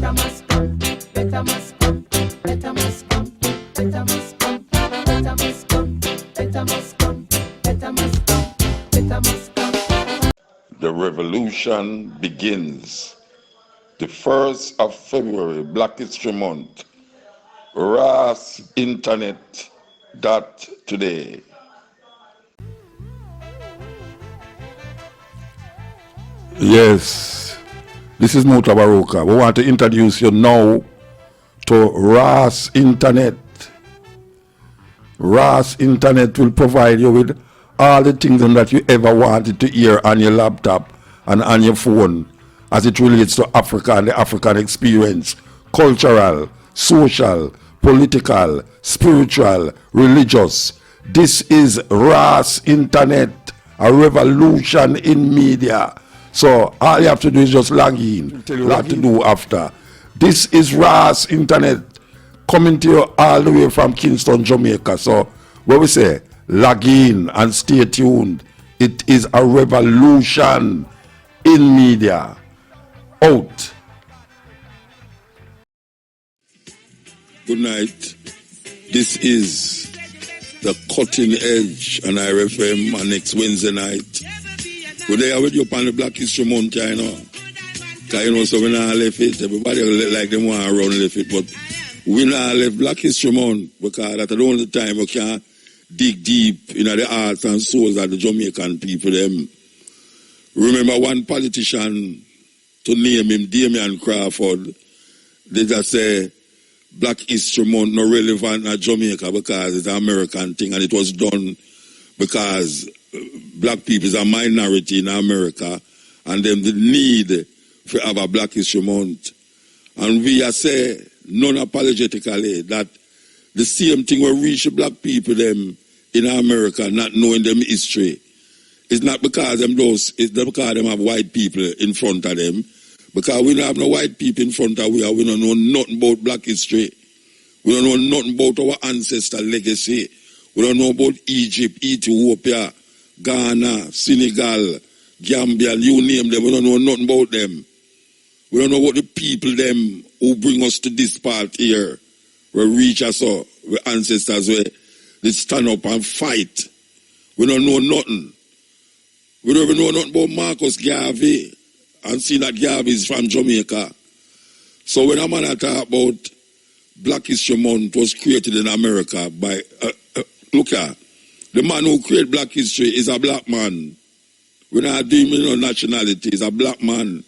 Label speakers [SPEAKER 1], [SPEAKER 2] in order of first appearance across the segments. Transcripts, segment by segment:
[SPEAKER 1] The revolution begins. The 1st of February, Black History Month. rasssinternet.today.
[SPEAKER 2] Yes, this is Mutabaruka. We want to introduce you now to Rass Internet. Rass Internet will provide you with all the things that you ever wanted to hear on your laptop and on your phone as it relates to Africa and the African experience, cultural, social, political, spiritual, religious. This is Rass Internet, a revolution in media. So all you have to do is just log in. What to do after. This is Rass Internet coming to you all the way from Kingston, Jamaica. So what we say, log in and stay tuned. It is a revolution in media. Out.
[SPEAKER 1] Good night. This is the Cutting Edge on IRFM on next Wednesday night. We're there with you upon the Black History Month, you know. Because, you know, so we not left it. Everybody like them want to run left it. But we not left Black History Month because that's the only time we can dig deep in the hearts and souls of the Jamaican people. Them. Remember one politician, to name him, Damian Crawford, they just say Black History Month not relevant in Jamaica because it's an American thing, and it was done because black people is a minority in America, and them the need for have a Black History Month. And we are say non-apologetically that the same thing will reach black people them in America not knowing them history. It's not because them those, it's not because them have white people in front of them. Because we don't have no white people in front of we don't know nothing about black history. We don't know nothing about our ancestor legacy. We don't know about Egypt, Ethiopia, Ghana, Senegal, Gambia, you name them. We don't know nothing about them. We don't know what the people them who bring us to this part here, where reach us up, where ancestors where they stand up and fight. We don't know nothing. We don't even know nothing about Marcus Garvey and see that Garvey is from Jamaica. So when a man talk about Black History Month was created in America by, look here, the man who created Black History is a black man. We're not doing nationality, he's a black man.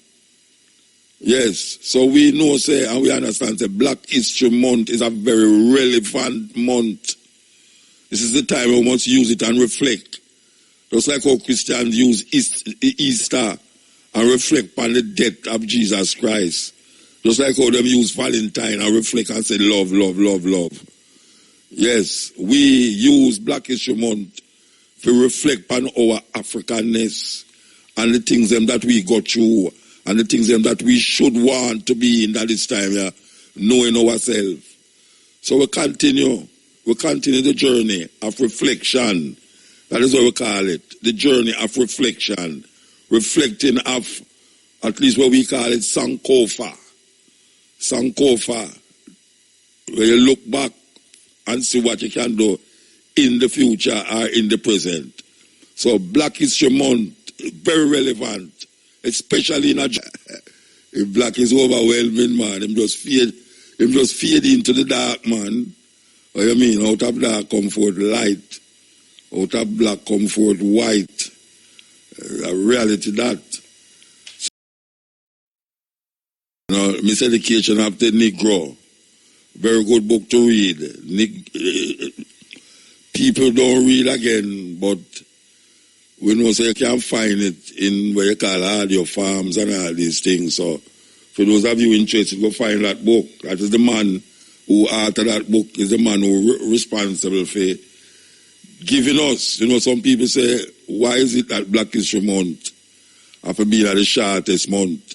[SPEAKER 1] Yes, so we know, say, and we understand, say, Black History Month is a very relevant month. This is the time we must use it and reflect. Just like how Christians use Easter and reflect on the death of Jesus Christ. Just like how them use Valentine and reflect and say love, love, love, love. Yes, we use Black History Month to reflect on our Africanness and the things them that we got through and the things them that we should want to be in that this time, yeah, knowing ourselves. So we continue the journey of reflection. That is what we call it, the journey of reflection. Reflecting of, at least what we call it, Sankofa. Sankofa, where you look back and see what you can do in the future or in the present. So Black History Month, very relevant, especially in a... If black is overwhelming, man, him just fade into the dark, man. What you mean? Out of dark come forth light. Out of black come forth white. A reality that. You know, Miseducation of the Negro. Very good book to read. People don't read again, but we know so you can find it in what you call audio farms and all these things. So for those of you interested, go find that book. That is the man who authored that book, is the man who responsible for giving us. You know, some people say, why is it that Black History Month after being the shortest month?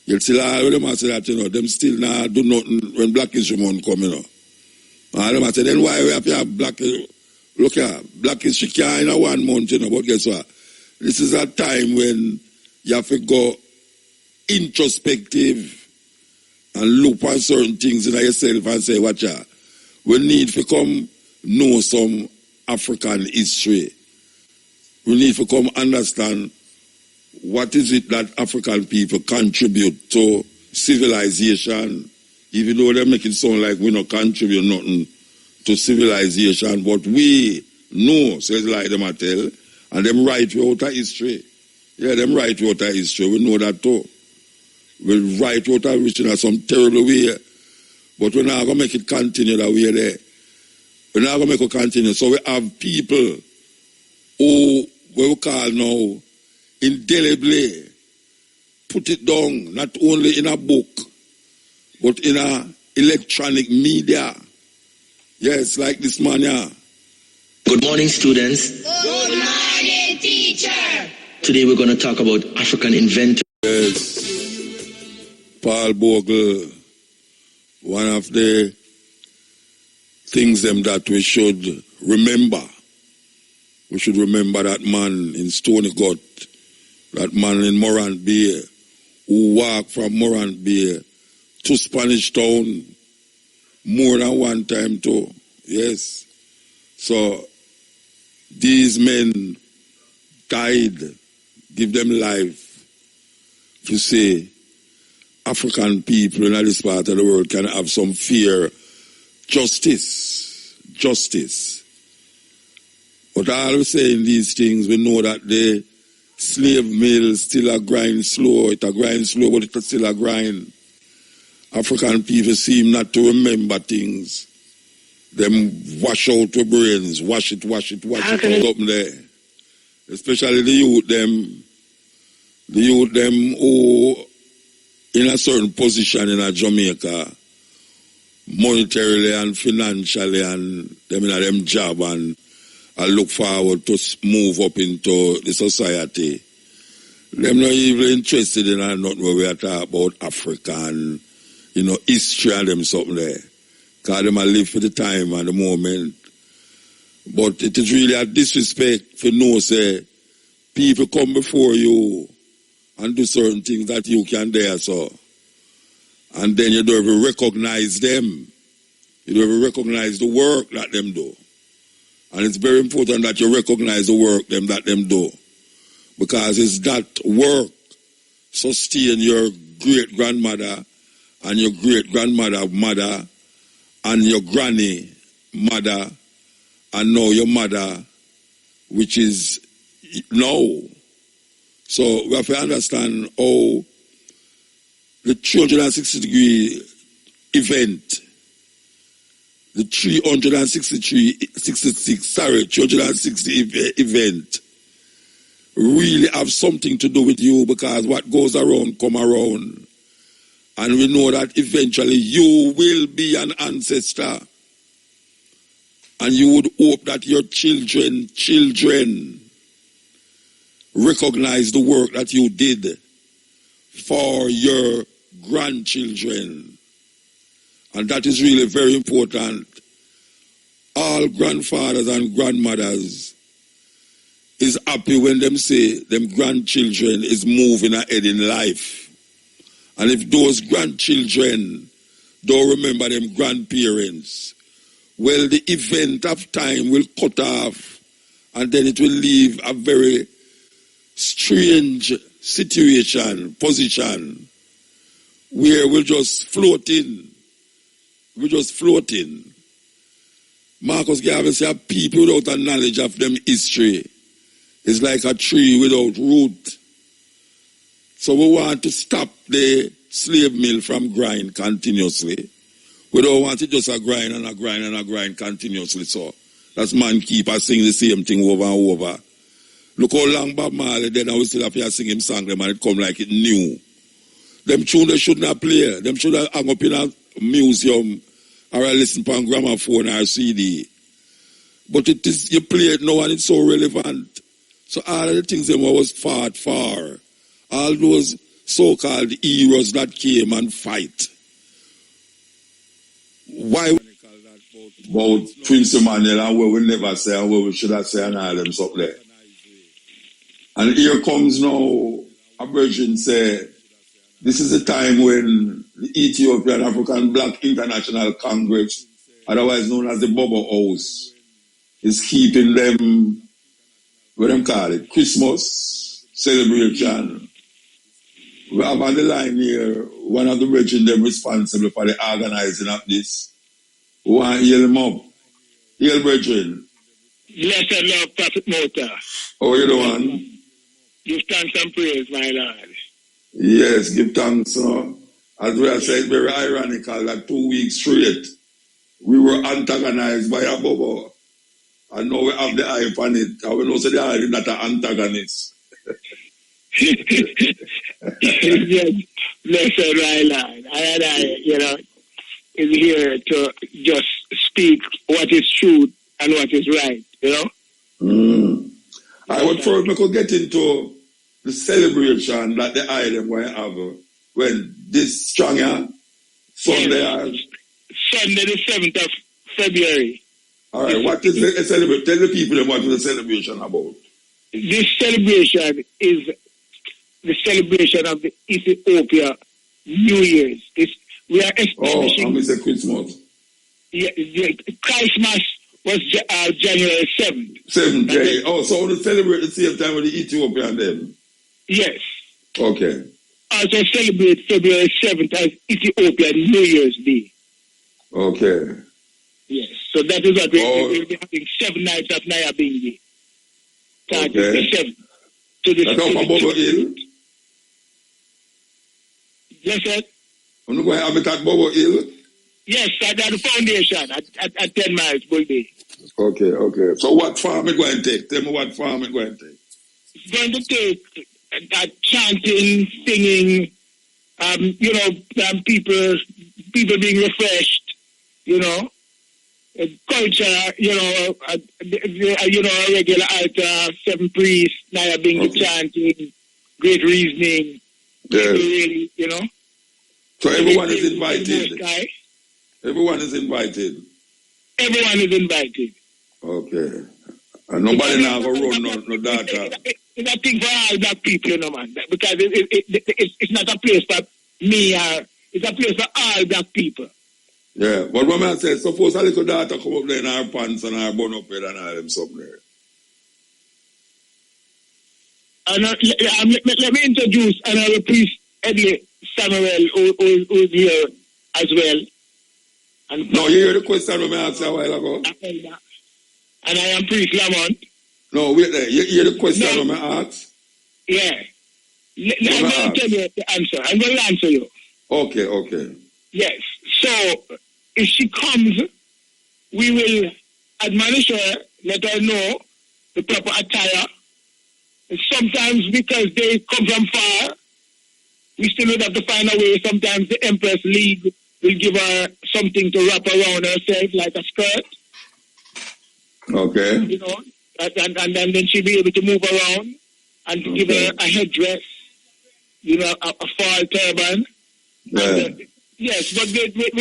[SPEAKER 1] You'll see all of them say that, you know, them still not do nothing when Black History Month come, you know. All of them say, then why we have to have Black... Look here, Black History can't in 1 month, you know, but guess what? This is a time when you have to go introspective and look at certain things in yourself and say, watch out. We need to come know some African history. We need to come understand what is it that African people contribute to civilization, even though they make it sound like we don't contribute nothing to civilization, but we know, says like them I tell, and them write without a history. Yeah, them write without a history, we know that too. We write without a history in some terrible way, but we're not going to make it continue that way there. We're not going to make it continue. So we have people who we call now indelibly put it down, not only in a book, but in a electronic media. Yes, like this man here.
[SPEAKER 3] Good morning, students.
[SPEAKER 4] Good morning, teacher.
[SPEAKER 3] Today we're going to talk about African inventors.
[SPEAKER 1] Yes, Paul Bogle, one of the things that we should remember. We should remember that man in Stony Gut, that man in Morant Bay, who walked from Morant Bay to Spanish Town more than one time too. Yes. So these men died, give them life to say African people in this part of the world can have some fear. Justice. But all we saying these things, we know that the slave mill still a grind slow. It a grind slow, but it still a grind. African people seem not to remember things. Them wash out the brains, wash it up there. Especially the youth them who in a certain position in a Jamaica, monetarily and financially, and them in a them job, and I look forward to move up into the society. Them not even interested in nothing where we are talking about African, history and them something there. Because them are live for the time and the moment. But it is really a disrespect for no say people come before you and do certain things that you can dare so. And then you don't even recognize them. You don't even recognize the work that them do. And it's very important that you recognize the work that them do. Because it's that work sustain your great-grandmother and your great-grandmother mother and your granny mother and now your mother, which is now. So we have to understand how the 360-degree event, the 360 event really have something to do with you, because what goes around come around. And we know that eventually you will be an ancestor. And you would hope that your children recognize the work that you did for your grandchildren. And that is really very important. All grandfathers and grandmothers is happy when them say them grandchildren is moving ahead in life. And if those grandchildren don't remember them grandparents, well, the event of time will cut off, and then it will leave a very strange position, where we're just floating. Marcus Garvey said, people without a knowledge of them history is like a tree without root. So we want to stop the slave mill from grind continuously. We don't want it just a grind and a grind and a grind continuously. So that's man keep us sing the same thing over and over. Look how long Bob Marley then I will still have to sing him song them and it come like it new. Them tune they should not play. Them should have hung up in a museum or I listen to a gramophone or a CD. But it is you play it now and it's so relevant. So all of the things them was fought for. All those so-called heroes that came and fight. Why about Prince Emmanuel and what we never say and what we should have said and all them stuff there. And here comes now a virgin say this is the time when the Ethiopian African Black International Congress, otherwise known as the Bobo House, is keeping them, what them call it, Christmas celebration. We have on the line here one of the brethren them responsible for the organizing of this. We want to hear them up. Hail, brethren.
[SPEAKER 5] Blessed Lord, Prophet Mota.
[SPEAKER 1] How are you doing?
[SPEAKER 5] Give thanks and praise, my Lord.
[SPEAKER 1] Yes, give thanks. As we have said, very ironical that 2 weeks straight we were antagonized by a bubble. And now we have the eye on it. I will know say the eye is not an antagonist.
[SPEAKER 5] Yes, blessed my Lord. I, is here to just speak what is true and what is right,
[SPEAKER 1] I would first could get into the celebration that the island will have when this stronger Sunday.
[SPEAKER 5] Yes. Sunday the 7th of February.
[SPEAKER 1] All right, what is the celebration? Tell the people what is the celebration about.
[SPEAKER 5] This celebration is the celebration of the Ethiopia New Year's. We are establishing.
[SPEAKER 1] Oh, it's Christmas.
[SPEAKER 5] Yeah, Christmas was January 7th.
[SPEAKER 1] 7th, yeah. Oh, so we celebrate the same time with the Ethiopian then?
[SPEAKER 5] Yes.
[SPEAKER 1] Okay.
[SPEAKER 5] Also celebrate February 7th as Ethiopian New Year's Day.
[SPEAKER 1] Okay.
[SPEAKER 5] Yes. So that is what we'll be having 7 nights of Nyabingi.
[SPEAKER 1] Okay.
[SPEAKER 5] The 7th. To the
[SPEAKER 1] That's off of Bobo Hill?
[SPEAKER 5] Yes, sir.
[SPEAKER 1] I'm going to have it at Bobo Hill?
[SPEAKER 5] Yes, at the foundation at 10 miles, Bulby.
[SPEAKER 1] Okay. So what farm it going to take? Tell me what farm it going to take.
[SPEAKER 5] It's going to take chanting, singing, people being refreshed, culture, a regular altar, 7 priests, Naya being chanting, great reasoning, really,
[SPEAKER 1] So everyone is invited. Everyone is invited.
[SPEAKER 5] Everyone is invited.
[SPEAKER 1] Okay. And nobody now go run no data.
[SPEAKER 5] It's a thing for all black people, man. Because it's not a place for me it's a place for all black people.
[SPEAKER 1] Yeah, but what I say, suppose a little data come up there in our pants and our bun up there and all them something there.
[SPEAKER 5] And let me introduce another priest, Eddie Samuel, who is here as well. And
[SPEAKER 1] no, you hear the question I asked a while ago?
[SPEAKER 5] And I am Priest Lamont.
[SPEAKER 1] No, wait there. You hear the question I asked?
[SPEAKER 5] Yeah. I'm going to tell you the answer. I'm going to answer you.
[SPEAKER 1] Okay.
[SPEAKER 5] Yes. So, if she comes, we will admonish her, let her know the proper attire. Sometimes because they come from far, we still would have to find a way. Sometimes the Empress League will give her something to wrap around herself, like a skirt.
[SPEAKER 1] Okay.
[SPEAKER 5] And then she'll be able to move around and give her a headdress, a fall turban.
[SPEAKER 1] Yeah.
[SPEAKER 5] And, yes, but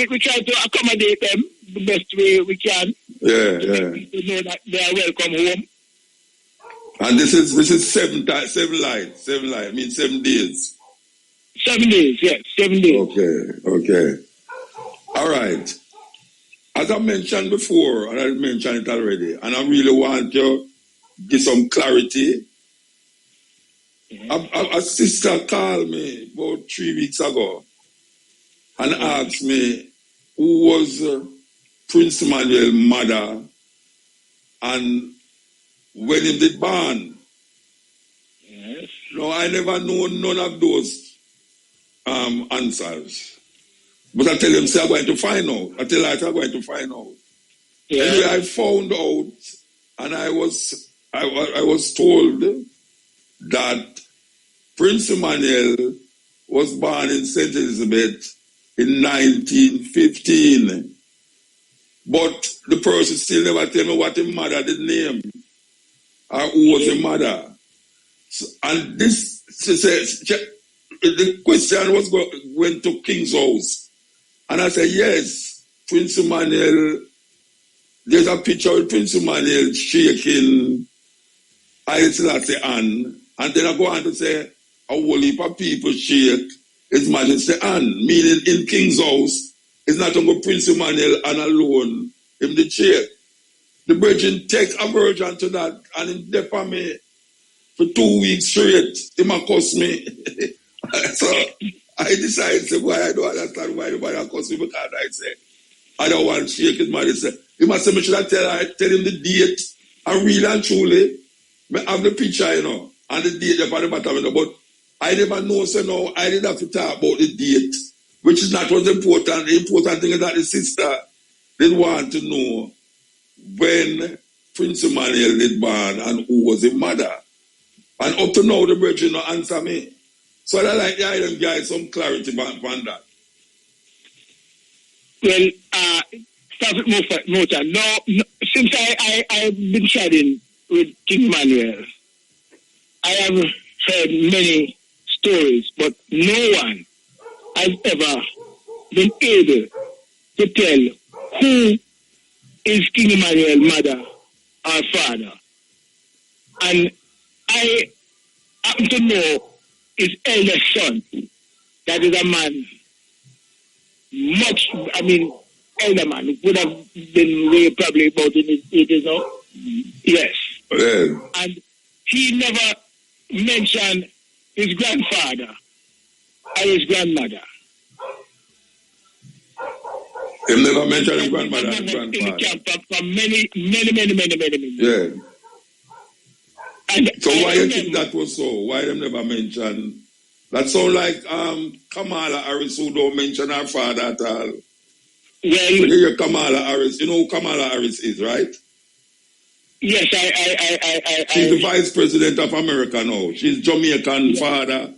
[SPEAKER 5] we try to accommodate them the best way we can.
[SPEAKER 1] Yeah.
[SPEAKER 5] To make people know that they are welcome home.
[SPEAKER 1] And this is 7 lights. 7 means 7 days.
[SPEAKER 5] 7 days, yes, 7 days.
[SPEAKER 1] Okay. All right. As I mentioned before, and I mentioned it already, and I really want to give some clarity. A sister called me about 3 weeks ago and asked me who was Prince Emmanuel's mother and when he did born.
[SPEAKER 5] Yes.
[SPEAKER 1] No, I never know none of those answers. But I tell them, say I'm going to find out. I tell her I'm going to find out. Yeah. Anyway, I found out, and I was told that Prince Emmanuel was born in St. Elizabeth in 1915. But the person still never tell me what his mother did name or who was the mother. So, and this, she says, the question was went to King's house. And I said, yes, Prince Emmanuel, there's a picture of Prince Emmanuel shaking Haile Selassie hand. And then I go on to say, a whole heap of people shake His Majesty Anne, meaning in King's House, it's not only Prince Emmanuel and alone in the chair. The Virgin take a virgin to that and him depper me for 2 weeks straight. Him a cuss me. So I decided to why I don't understand why nobody cuss me, because I say I don't want to shake his man. He must say me should tell him the date. And really and truly, I have the picture, and the date up at the bottom, but I never know, so no, I didn't have to talk about the date, which is not what's important. The important thing is that the sister did want to know when Prince Emmanuel did born and who was his mother. And up to now, the Virgin no answer me. So I like the island guy some clarity on that.
[SPEAKER 5] Well, Prophet Mota, no, since I've been chatting with King Emmanuel, I have heard many stories, but no one has ever been able to tell who is King Emmanuel's mother or father. And I happen to know his eldest son, that is a man, elder man, would have been way probably about in his 80s now. Yes.
[SPEAKER 1] Yeah.
[SPEAKER 5] And he never mentioned his grandfather or his grandmother.
[SPEAKER 1] He never mentioned his grandmother and his grandfather.
[SPEAKER 5] In the camp for many years.
[SPEAKER 1] Yeah.
[SPEAKER 5] And
[SPEAKER 1] so why you think that was so? Why them never mention? That sound like Kamala Harris, who don't mention her father at all.
[SPEAKER 5] Well,
[SPEAKER 1] when you hear Kamala Harris, you know who Kamala Harris is, right?
[SPEAKER 5] Yes, I
[SPEAKER 1] She's the Vice President of America now. She's Jamaican father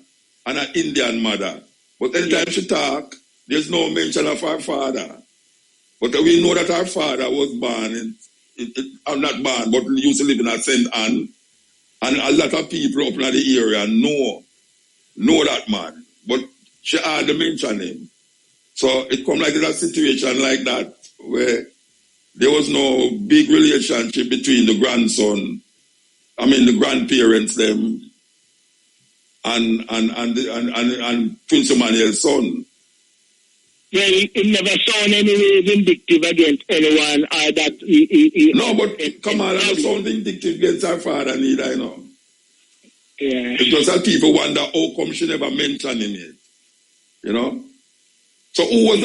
[SPEAKER 1] and an Indian mother. But anytime she talk, there's no mention of her father. But we know that her father was born not born, but used to live in St. Anne. And a lot of people up in the area know that man. But she hardly mention him. So it come like a situation like that where there was no big relationship between the the grandparents them and Prince Emmanuel's son.
[SPEAKER 5] Well, he never sound any way vindictive against anyone or that he
[SPEAKER 1] no, but Kamala never sound vindictive against her father neither,
[SPEAKER 5] Yeah.
[SPEAKER 1] It's just that people wonder how come she never mentioned him yet. So who was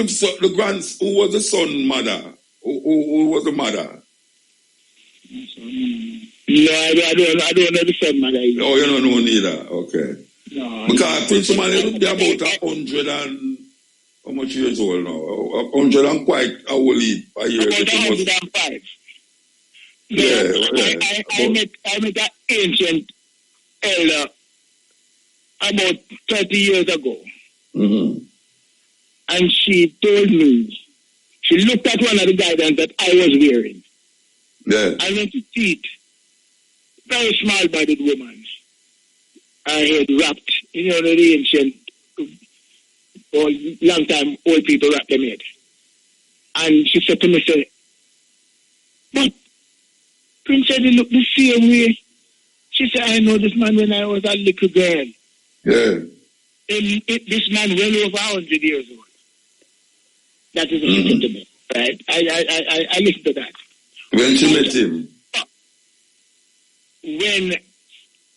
[SPEAKER 1] who was the son mother? Who was the mother?
[SPEAKER 5] No, I don't know the son mother either.
[SPEAKER 1] Oh, you don't know neither. Okay.
[SPEAKER 5] No.
[SPEAKER 1] Because Prince Emmanuel would be about 100 and how much years old now? 100 and quite a whole heap a year.
[SPEAKER 5] About 105. I met an ancient elder about 30 years ago.
[SPEAKER 1] Mm-hmm.
[SPEAKER 5] And she told me, she looked at one of the guidance that I was wearing.
[SPEAKER 1] Yeah.
[SPEAKER 5] I went to see it. Very small-bodied woman. I had wrapped, the ancient, long time old people wrap them head. And she said to me, but Prince said he looked the same way. She said, I know this man when I was a little girl.
[SPEAKER 1] Yeah.
[SPEAKER 5] This man well over 100 years old. That is a sentiment, right? I listened to that.
[SPEAKER 1] When she met him?
[SPEAKER 5] When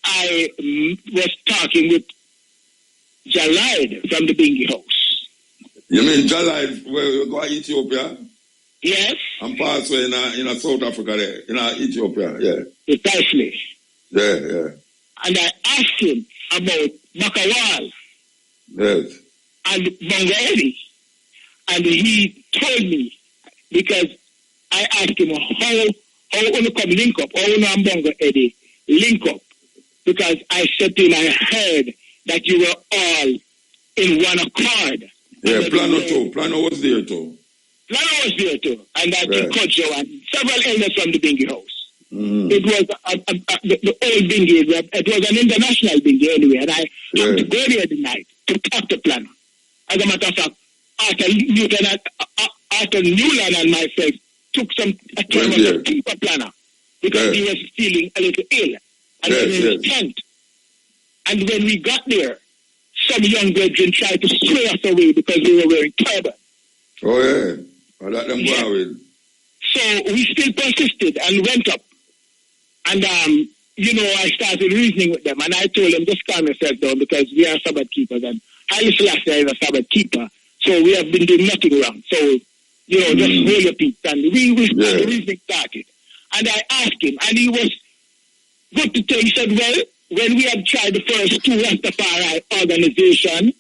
[SPEAKER 5] I was talking with Jalide from the Bingi House.
[SPEAKER 1] You mean Jalide, where you go to Ethiopia?
[SPEAKER 5] Yes.
[SPEAKER 1] And pass in South Africa there, in Ethiopia, yeah.
[SPEAKER 5] Precisely.
[SPEAKER 1] Yeah.
[SPEAKER 5] And I asked him about Bakawal.
[SPEAKER 1] Yes.
[SPEAKER 5] And Bongo Eddie. And he told me, because I asked him how you come link up, how you and Bongo Eddie link up. Because I said to him, I heard that you were all in one accord.
[SPEAKER 1] Yeah, Plano too. Plano was there too.
[SPEAKER 5] Plano was there too. And that
[SPEAKER 1] right.
[SPEAKER 5] Kocho and several elders from the Bingi House.
[SPEAKER 1] Mm-hmm.
[SPEAKER 5] It was the old Bingi. It was an international Bingi anyway. And I had to go there tonight to talk to Plano. As a matter of fact, Arthur Newland and myself took a time to keep a Planner because he was feeling a little ill. And then in his tent. And when we got there, some young brethren tried to sway us away because we were wearing turban.
[SPEAKER 1] Oh, yeah. I let them go with.
[SPEAKER 5] So we still persisted and went up. And, I started reasoning with them. And I told them, just calm yourself down because we are Sabbath keepers. And Haile Selassie is a Sabbath keeper. So we have been doing nothing wrong. So, just hold your peace. And the reasoning started. And I asked him, and he was good to tell. He said, well, when we had tried the first two Rastafari organization,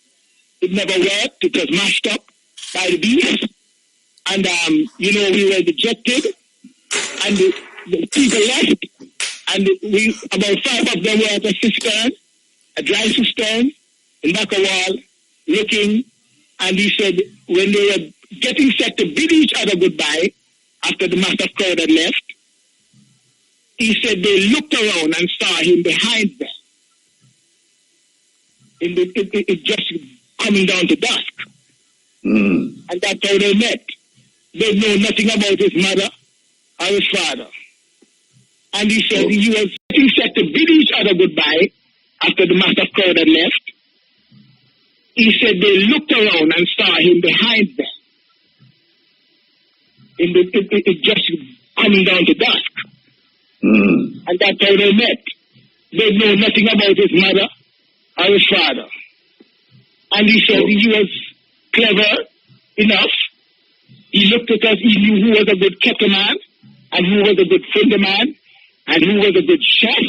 [SPEAKER 5] it never worked. It was mashed up by the beast. And, we were dejected. And the people left. And about 5 of them were at a cistern, a dry cistern, in Bakawal, looking. And he said, when they were getting set to bid each other goodbye, after the massive crowd had left, he said they looked around and saw him behind them. It just coming down to dusk. And that's how they met. They know nothing about his mother or his father. And he said he was getting set to bid each other goodbye after the massive crowd had left. He said they looked around and saw him behind them. It just coming down to dusk. And that's how they met. They know nothing about his mother or his father. And he said he was clever enough. He looked at us, he knew who was a good kettle man, and who was a good friend man, and who was a good chef.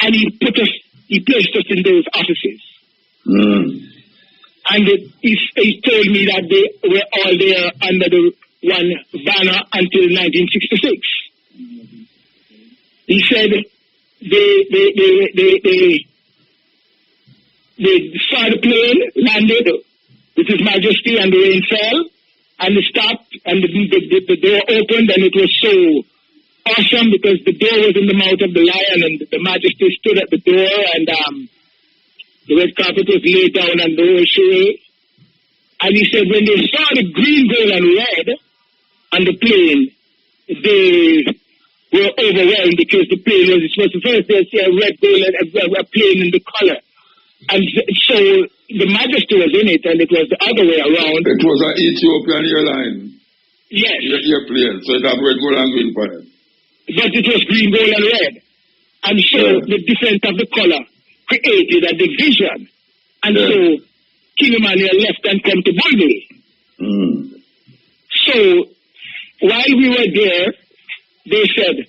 [SPEAKER 5] And he placed us in those offices. And he told me that they were all there under the one banner until 1966. He said they saw the plane, landed with His Majesty, and the rain fell, and they stopped, and the door opened, and it was so awesome because the door was in the mouth of the lion, and the Majesty stood at the door, and the red carpet was laid down on the whole show. And he said when they saw the green, gold, and red on the plane, they were overwhelmed because the plane was supposed to first they see a red, gold, and a plane in the color. And so the Majesty was in it, and it was the other way around.
[SPEAKER 1] It was an Ethiopian airline.
[SPEAKER 5] Yes.
[SPEAKER 1] Airplane, so it had red, gold, and green for it.
[SPEAKER 5] But it was green, gold, and red. And so the difference of the color created a division. And so King Emmanuel left and came to Bombay. So while we were there, they said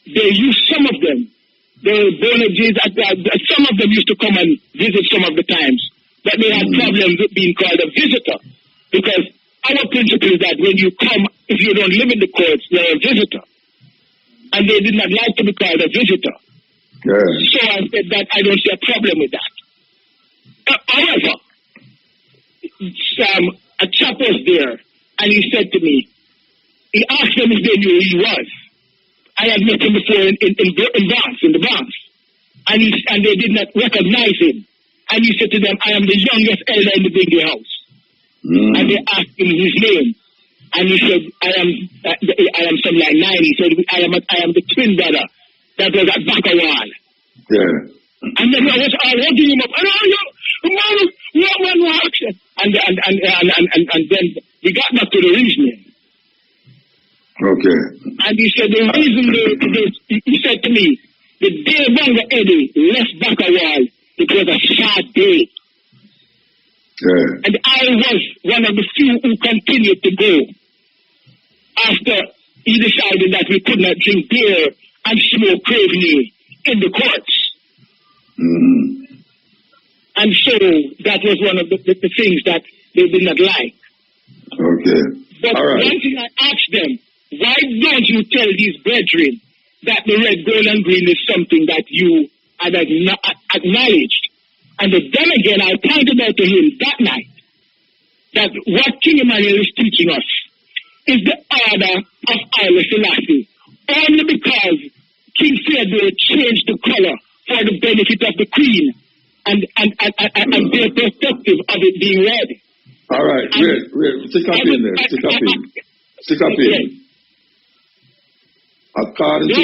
[SPEAKER 5] they used some of them. The Bonages, some of them used to come and visit some of the times, but they had problems with being called a visitor, because our principle is that when you come, if you don't live in the courts, you're a visitor, and they did not like to be called a visitor. So I said that I don't see a problem with that. However, a chap was there, and he said to me, he asked them if they knew who he was. I had met him before in the Bronx. And they did not recognize him. And he said to them, I am the youngest elder in the Bingley house. And they asked him his name. And he said, I am something like 9. He said, I am the twin brother that was at Bakawal. And then I was holding him up. And then we got back to the reasoning. And he said, the reason he said to me, the day Bonga Eddie left Bakawal, it was a sad day. And I was one of the few who continued to go after he decided that we could not drink beer and smoke craveny in the courts. And so that was one of the things that they did not like. But one thing I asked them, why don't you tell these brethren that the red, gold, and green is something that you had acknowledged? And then again, I pointed out to him that night that what King Emmanuel is teaching us is the order of Haile Selassie, only because King Theodore changed the color for the benefit of the Queen and their perspective of it being red.
[SPEAKER 1] All right, wait, stick up in there, stick up in. According to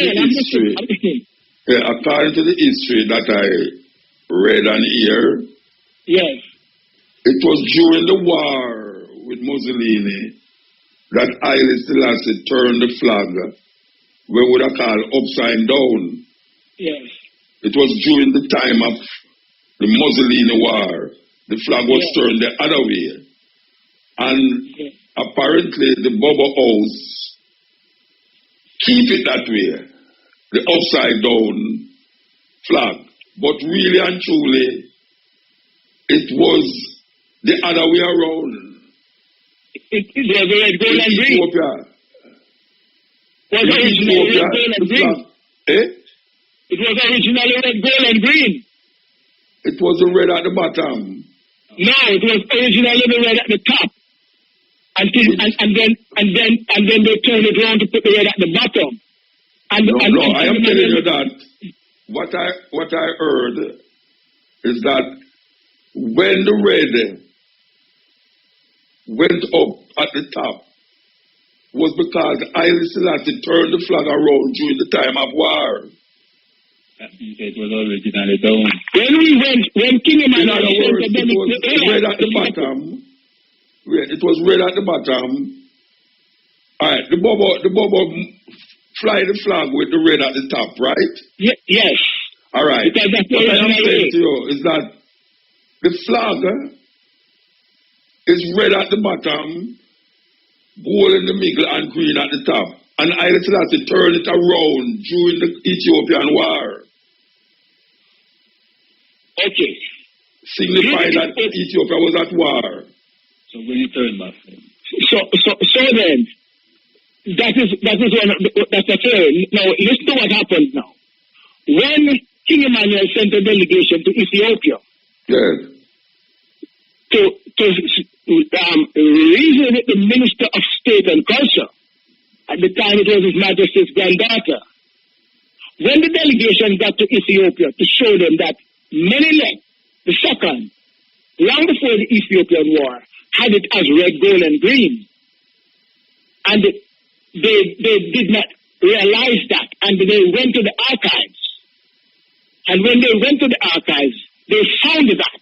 [SPEAKER 1] the history that I read and hear,
[SPEAKER 5] Yes.
[SPEAKER 1] It was during the war with Mussolini that Haile Selassie turned the flag, we would have called upside down.
[SPEAKER 5] Yes.
[SPEAKER 1] It was during the time of the Mussolini war. The flag was turned the other way. And apparently the Bobo House keep it that way, the upside down flag. But really and truly, it was the other way around.
[SPEAKER 5] It was red, gold, and green.
[SPEAKER 1] Ethiopia.
[SPEAKER 5] Was originally red, gold, and green. It was originally red, gold, and green.
[SPEAKER 1] It was the red at the bottom.
[SPEAKER 5] No, it was originally the red at the top. And then they turned it around to put the red at the bottom. I am telling you that what I heard is that when the red went up at the top was because Haile Selassie turned the flag around during the time of war. It was originally down. When King Emmanuel
[SPEAKER 1] it was red at the bottom. It was red at the bottom. All right, the Bobo fly the flag with the red at the top, right?
[SPEAKER 5] Yes.
[SPEAKER 1] All right. What I am saying to you is that the flag is red at the bottom, gold in the middle, and green at the top. And Haile Selassie turned it around during the Ethiopian war.
[SPEAKER 5] Okay.
[SPEAKER 1] Signifying that Ethiopia was at war.
[SPEAKER 5] So when you turn back. So then, that's a theory. Now listen to what happened now. When King Emmanuel sent a delegation to Ethiopia, to reason with the Minister of State and Culture, at the time it was His Majesty's granddaughter. When the delegation got to Ethiopia to show them that Menelik II, long before the Ethiopian War, had it as red, gold, and green. And they did not realize that, and they went to the archives. And when they went to the archives, they found that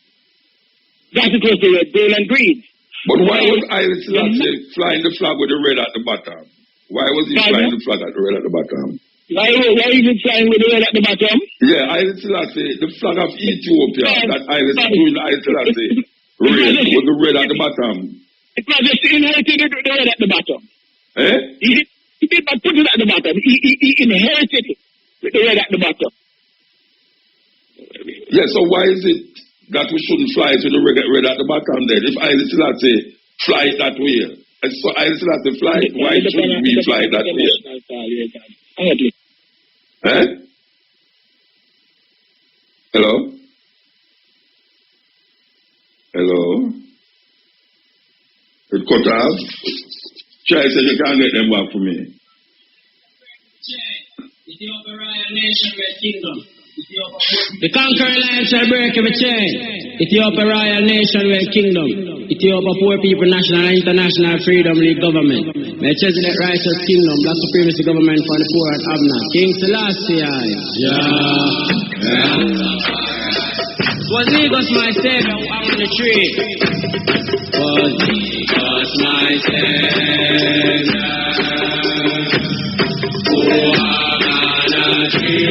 [SPEAKER 5] it was the red, gold, and green.
[SPEAKER 1] But why was Haile Selassie flying the flag with the red at the bottom? Why was he flying the flag at the red at the bottom?
[SPEAKER 5] Why is it flying with the red at the bottom?
[SPEAKER 1] Yeah, Haile Selassie, the flag of Ethiopia that Haile Selassie raised was the red at the bottom.
[SPEAKER 5] It was just inherited the red at the bottom. He did not put it at the bottom. He inherited it with the red at the bottom.
[SPEAKER 1] Yeah, so why is it that we shouldn't fly to the red at the bottom then? If Haile Selassie fly it that way, and so Haile Selassie fly it, why shouldn't we fly it that way? Hello? Hello? It cut off? Try say you can't get them back for me.
[SPEAKER 6] Ethiopia Royal Nation Red Kingdom. The conquering lion shall break every chain. Ethiopia Royal Nation Red Kingdom. Ethiopia Poor People National and International Freedom League Government. Melchizedek Righteous Kingdom. Black Supremacy Government for the Poor and Abner. King Selassie. Was Lagos my savior who hung on the tree? Was Lagos my savior who hung on a tree?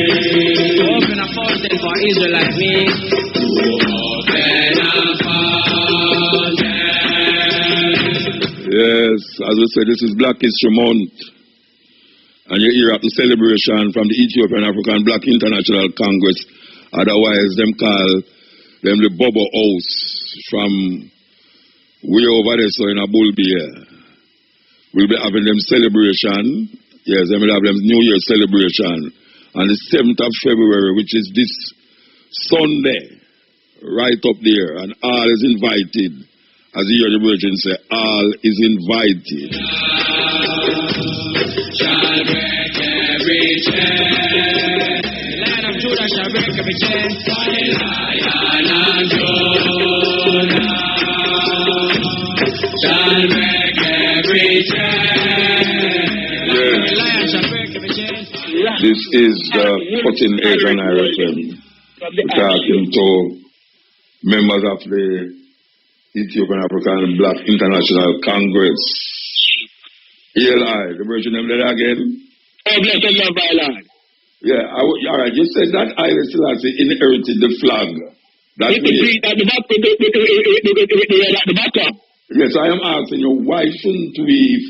[SPEAKER 6] To open a fountain for Israel like me. To open a fountain.
[SPEAKER 1] Yes, as we said, this is Black History Month. And you hear of the celebration from the Ethiopian African Black International Congress. Otherwise, them call them the Bobo House from way over there, so in a Bulbia. We'll be having them celebration. Yes, they will have them New Year celebration on the 7th of February, which is this Sunday, right up there. And all is invited. As you hear the Virgin say, all is invited.
[SPEAKER 6] Shall break every chain. Lion of Judah shall break every chain. Lion of Judah shall break every chain. Lion shall break every chain.
[SPEAKER 1] This is the Cutting Edge on IRFM. We're talking to members of the Ethiopian African Black International Congress. ELI, the version of that again.
[SPEAKER 5] Oh, bless and love by Lord.
[SPEAKER 1] Yeah, all right. You said that Haile Selassie inherited the flag. That's
[SPEAKER 5] With the at the back, with the bottom.
[SPEAKER 1] Yes, I am asking you, why shouldn't we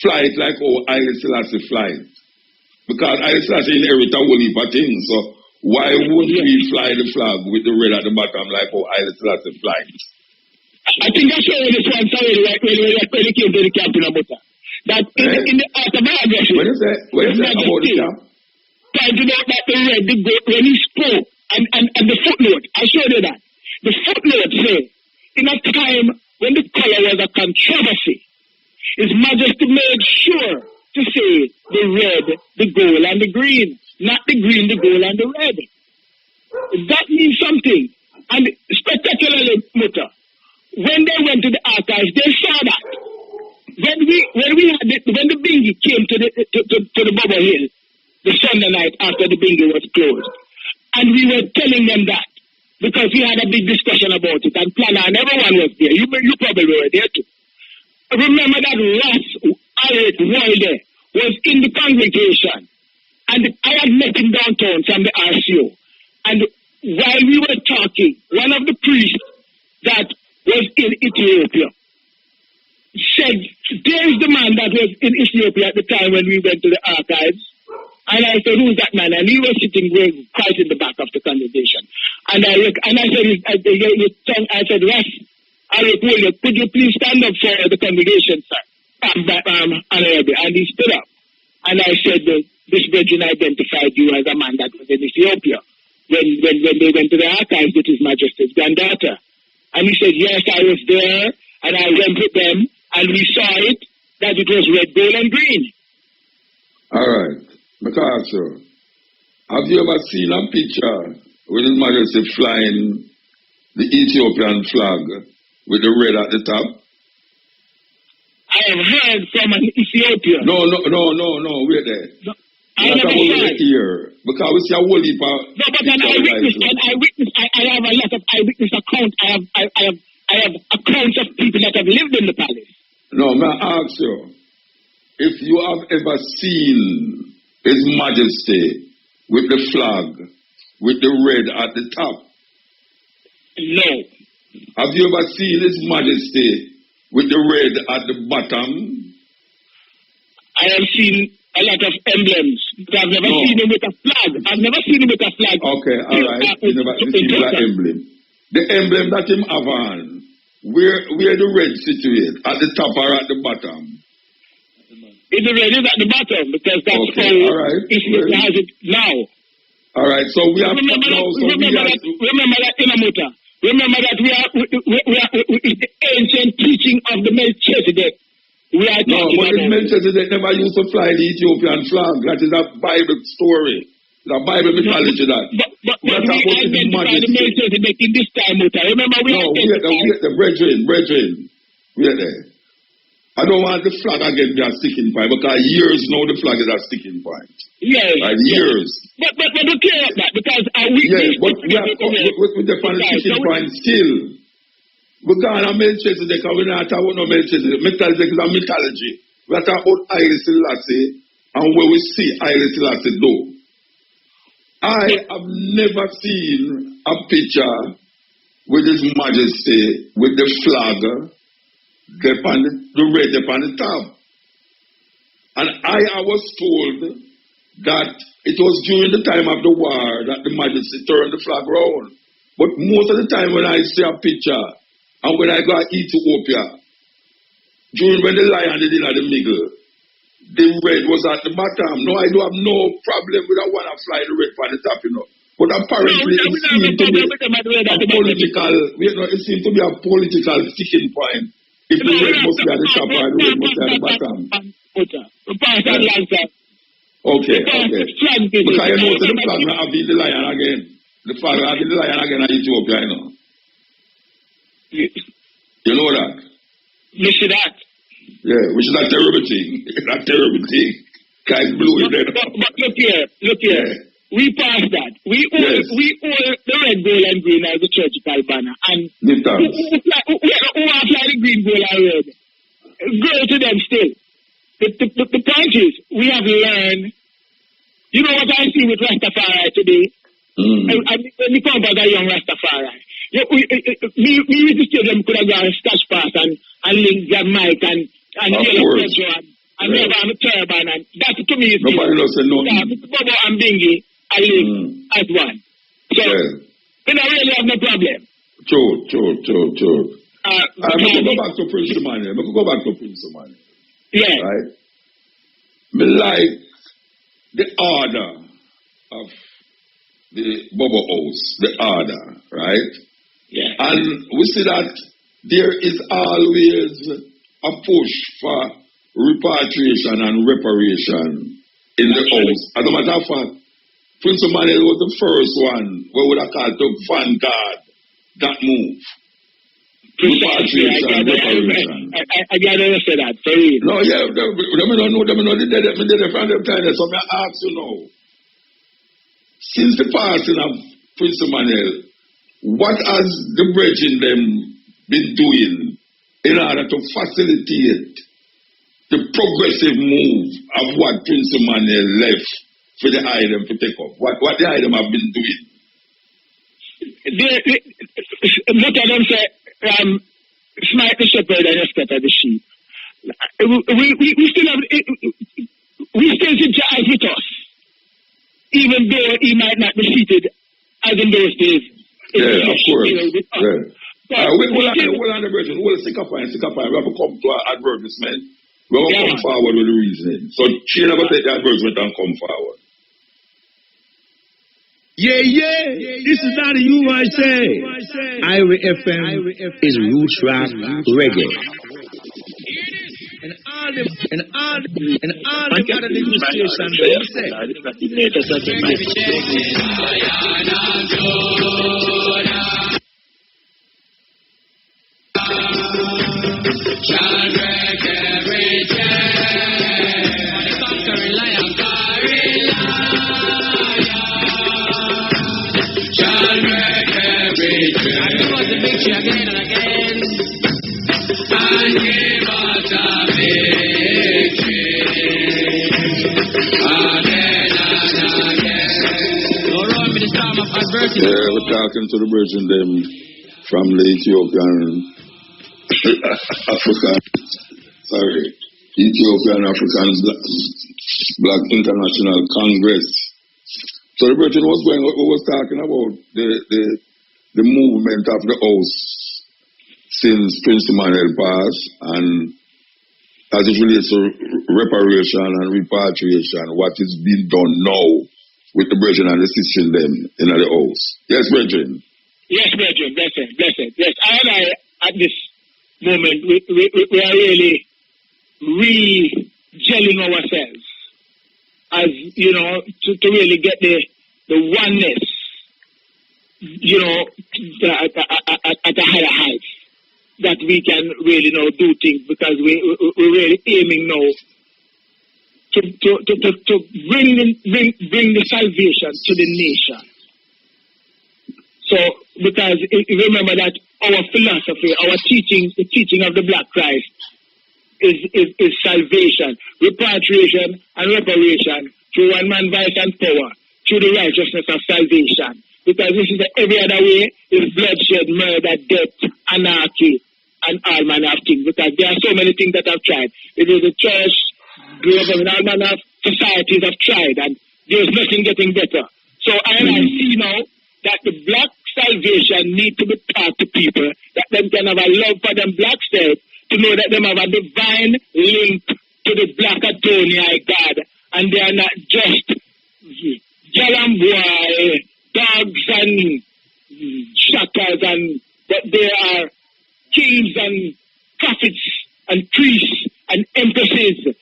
[SPEAKER 1] fly it like how Haile Selassie flies? Because Haile Selassie inherited a whole heap of things, so why wouldn't we fly the flag with the red at the bottom like how Haile Selassie flies?
[SPEAKER 5] I think that's why this one started when it came to the camp in Abuja. That in the autobiography,
[SPEAKER 1] when you say about the camp?
[SPEAKER 5] Pointed out that the red, the goat, when he spoke, and the footnote, I showed you that. The footnote says, in a time when the color was a controversy, His Majesty made sure to say the red, the gold, and the green, not the green, the gold, and the red. That means something. And spectacularly, Muta, when they went to the archives, they saw that. When the bingy came to the Bubble Hill, the Sunday night after the bingy was closed, and we were telling them that because we had a big discussion about it, and Planner and everyone was there. You probably were there too. Remember that Ross Alec Wilder was in the congregation, and I had met him downtown from the RCO. And while we were talking, one of the priests that was in Ethiopia said, "There's the man that was in Ethiopia at the time when we went to the archives." And I said, "Who's that man?" And he was sitting quite in the back of the congregation. And I said, "Ross, could you please stand up for the congregation, sir?" And he stood up. And I said, "This virgin identified you as a man that was in Ethiopia. When they went to the archives with His Majesty's granddaughter." And he said, "Yes, I was there, and I went with them, and we saw it, that it was red, gold, and green."
[SPEAKER 1] All right. Because, have you ever seen a picture with His Majesty flying the Ethiopian flag with the red at the top?
[SPEAKER 5] I have heard from an Ethiopian.
[SPEAKER 1] No, wait there.
[SPEAKER 5] No, I never saw it.
[SPEAKER 1] Here, because we see a whole heap of...
[SPEAKER 5] No, but an eyewitness, I have a lot of eyewitness accounts. I have accounts of people that have lived in the palace.
[SPEAKER 1] No, may I ask you, if you have ever seen His Majesty with the flag, with the red at the top?
[SPEAKER 5] No.
[SPEAKER 1] Have you ever seen His Majesty with the red at the bottom?
[SPEAKER 5] I have seen a lot of emblems, but I've never seen him with a flag. I've never seen him with a flag.
[SPEAKER 1] Okay, all right. You never seen that emblem. The emblem that him have on, where the red situated, at the top or at the bottom?
[SPEAKER 5] The red is at the bottom because that's
[SPEAKER 1] okay,
[SPEAKER 5] how
[SPEAKER 1] it
[SPEAKER 5] has it now.
[SPEAKER 1] All right, so we have
[SPEAKER 5] remember that Inamuta. Remember that we are the ancient teaching of the Melchizedek. We are talking
[SPEAKER 1] but the Melchizedek never used to fly the Ethiopian flag. That is a Bible story. It's a Bible mythology that.
[SPEAKER 5] But we identify the Melchizedek in this time, Muta. Remember we
[SPEAKER 1] wait there, brethren. Wait there. I don't want the flag again to be a sticking point because years now the flag is a sticking point.
[SPEAKER 5] Yes.
[SPEAKER 1] Right, years.
[SPEAKER 5] But don't care about that because we
[SPEAKER 1] but we are with the sticking point still. We're going to Melchizedek and we're not talking about Melchizedek. Melchizedek is a mythology. We're talking about Haile Selassie and where we see Haile Selassie do. I have never seen a picture with His Majesty with the flag the red upon the top. And I was told that it was during the time of the war that the Majesty turned the flag round. But most of the time when I see a picture and when I go to Ethiopia, during when the lion is in the middle, the red was at the bottom. No, I don't have no problem with that one to fly the red on the top, But apparently it seemed to be a political sticking point. If the red must be at the top or the red must be at the bottom. Okay. Because you know the flag will have the lion again. The flag will have the lion again in Ethiopia, You know that?
[SPEAKER 5] You see that?
[SPEAKER 1] Yeah, which is a terrible thing. It's a terrible thing. Guys blue in there.
[SPEAKER 5] But look here. We passed that. We owe the red, gold, and green as the churchical banner. And who fly the green, gold, and red? Go to them still. The point is, we have learned. You know what I see with Rastafari today? When we come about a young Rastafari. Me with the stadium could have gone scotch pass and link their mic and yellow pressure and never have a turban. And that to me is
[SPEAKER 1] nobody knows nothing.
[SPEAKER 5] Bobo and Bingy are linked as one. So, we don't really have no problem.
[SPEAKER 1] True. I could go back to Prince Emmanuel.
[SPEAKER 5] Yeah.
[SPEAKER 1] Right? Me like the order of the Bobo House, the order, right?
[SPEAKER 5] Yeah.
[SPEAKER 1] And we see that there is always a push for repatriation and reparation in the house. As a matter of fact, Prince Emmanuel was the first one we would have called to vanguard that move. Repatriation and reparation.
[SPEAKER 5] I gotta say that, for real.
[SPEAKER 1] No, yeah, they don't know, they did it from them time, so I ask you now, since the passing of Prince Emmanuel, what has the brethren them been doing in order to facilitate the progressive move of what Prince Emmanuel left for the item to take up? What the item have been doing?
[SPEAKER 5] Look at them say, smite the shepherd and scatter the sheep. We still see Jah with us, even though he might not be seated as in those days.
[SPEAKER 1] Yeah, of course. We'll on the version. We'll stick up and we have to come to our advertisement. We will come forward with the reasoning. So she never take the advertisement and come forward.
[SPEAKER 7] Yeah. This is not a USA. Iowa FM is roots rock reggae. And all the radio stations again and again, and give us a victory again and again. No wrong with the storm of adversity.
[SPEAKER 1] Yeah, we're talking to the brethren them from the Ethiopian African Black International Congress. So the brethren was talking about the movement of the house since Prince Emmanuel passed, and as it relates to reparation and repatriation, what is being done now with the brethren and the sisters them in the house. Yes, brethren?
[SPEAKER 5] Yes, brethren, blessed. Yes, I at this moment, we are really re-gelling ourselves as, you know, to really get the oneness, you know, at a higher height, that we can really now do things, because we're really aiming now to bring the salvation to the nation. So, because remember that our philosophy, our teaching, the teaching of the Black Christ is salvation, repatriation and reparation through one man voice and power, through the righteousness of salvation. Because this is every other way is bloodshed, murder, death, anarchy, and all manner of things. Because there are so many things that have tried. It is the church, government, all manner of societies have tried, and there's nothing getting better. So I see now that the black salvation need to be taught to people, that them can have a love for them black self, to know that them have a divine link to the black Adonai God, and they are not just Jalamboy, dogs and shackers, and that they are kings and prophets and priests and empresses,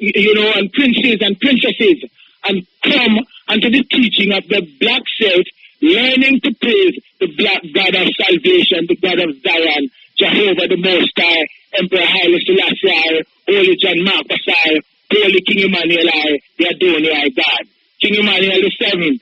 [SPEAKER 5] you know, and princes and princesses, and come unto the teaching of the black self, learning to praise the black God of salvation, the God of Zion, Jehovah the Most High, Emperor Haile Selassie, Holy John Marcus, Holy King Emmanuel, the Adonai God. King Emmanuel VII.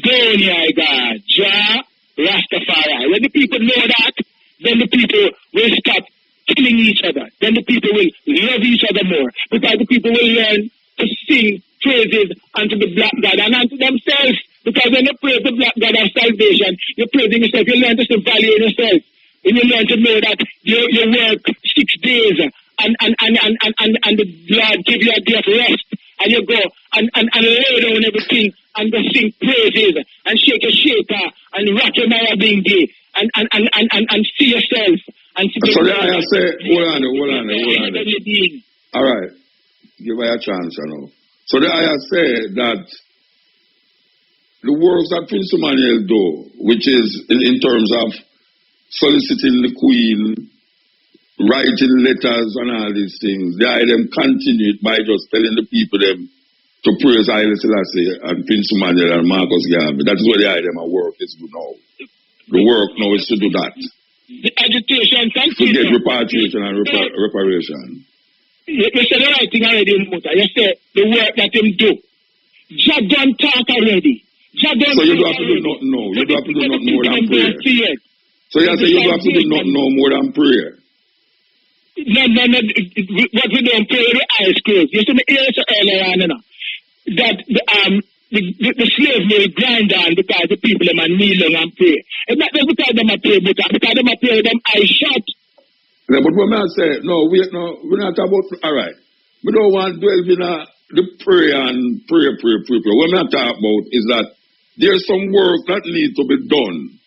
[SPEAKER 5] Down here, God, Jah Rastafari. When the people know that, then the people will stop killing each other. Then the people will love each other more. Because the people will learn to sing praises unto the black God and unto themselves. Because when you praise the black God of salvation, you're praising yourself. You learn to value yourself. And you learn to know that you work 6 days and the Lord give you a day of rest. And you go and lay down everything and go sing praises and shake a shaker and rock your marabingi and see yourself. And see
[SPEAKER 1] so there I say, hold on. All right. Give her a chance, you know. So there I say that the works that Prince Emmanuel do, which is in terms of soliciting the Queen, writing letters and all these things, they them continued by just telling the people them to praise Haile Selassie and Prince Emmanuel and Marcus Garvey. That is what the them work is to now. The work now is to do that.
[SPEAKER 5] The agitation
[SPEAKER 1] to get repatriation and reparation.
[SPEAKER 5] You said the right thing already, Muta. You said the work that him do. Jah don't talk already.
[SPEAKER 1] So you don't have to do nothing now. You don't have to do nothing more than prayer. So you say you don't have to do nothing no more than prayer.
[SPEAKER 5] No. What we don't pray with the eyes closed. You see me earlier on, you know, that the slave may grind on because the people them are kneeling and pray. It's not just because them are pray, but because them are pray with them eyes shut.
[SPEAKER 1] Yeah, but when I say we're not about all right. We don't want to dwell in the prayer and prayer. What I'm talking about is that there's some work that needs to be done.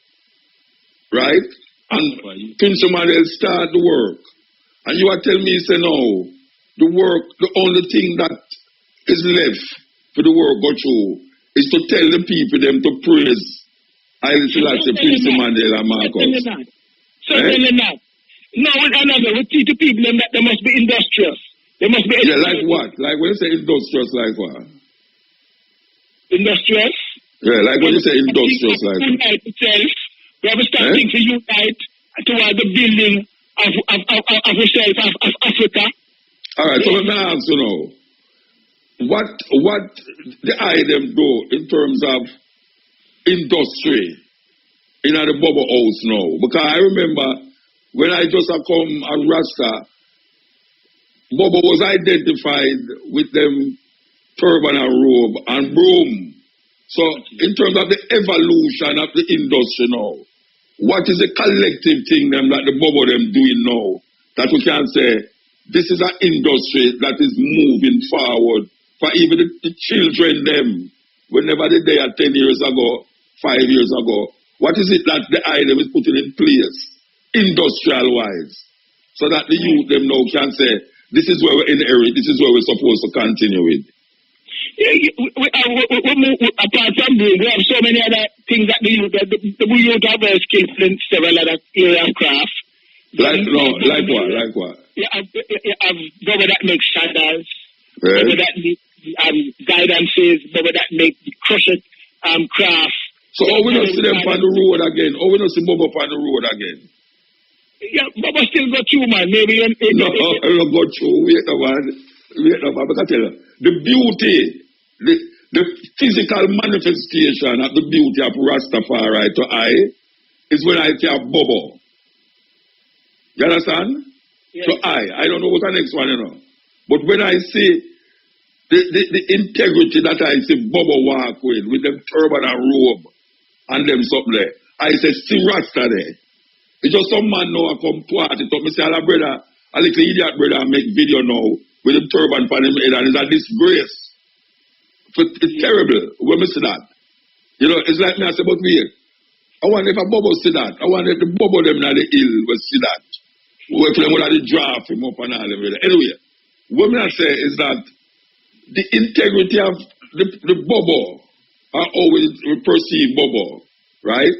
[SPEAKER 1] Right? And Prince Emmanuel start the work. And you are telling me, say no, the work, the only thing that is left for the work go through is to tell the people them to praise Haile Selassie, Prince Emmanuel and Marcus.
[SPEAKER 5] Certainly not. No, another, we teach the people them that they must be industrious. They must be
[SPEAKER 1] like what? Like when you say industrious, like what?
[SPEAKER 5] Industrious?
[SPEAKER 1] Yeah, like when you say industrious, like what?
[SPEAKER 5] Itself, we have to start thinking to unite toward the building of Africa.
[SPEAKER 1] All right, so let me ask you now, what the item do in terms of industry in the bubble house now? Because I remember when I just come a Rasta, Bobo was identified with them turban and robe and broom. So in terms of the evolution of the industry now, what is the collective thing them that the Bobo them doing now that we can say this is an industry that is moving forward for even the children them whenever they there 10 years ago, 5 years ago? What is it that the item is putting in place industrial wise so that the youth them now can say this is where we inherit, this is where we're supposed to continue with?
[SPEAKER 5] Apart from doing, we have so many other things that the youth have very skillful in several other areas of craft.
[SPEAKER 1] Like what?
[SPEAKER 5] You have Bobo that makes sandals, Bobo that make guidances, Bobo that make crochet craft.
[SPEAKER 1] So we don't see them on the road again? Or we don't see Bobo on the road again?
[SPEAKER 5] Yeah, Bobo still got through, man. Maybe
[SPEAKER 1] no, don't go through. Wait a man. Because I tell you, the beauty, the physical manifestation of the beauty of Rastafari to I is when I see a Bobo. You understand? Yeah. So I don't know what the next one, you know. But when I see the integrity that I see Bobo walk with them turban and robe and them something there, I say, see Rasta there. It's just some man now come party to me say, "Hello, brother, a little idiot brother make video now with the turban on him head and it's a disgrace." It's terrible when we see that. You know, it's like me, I say, but wait, I wonder if a Bobo see that. I wonder if the Bobo them in the hill will see that. If them would have draft him up and all of it. Anyway, what I say is that the integrity of the Bobo are always perceive Bobo, right?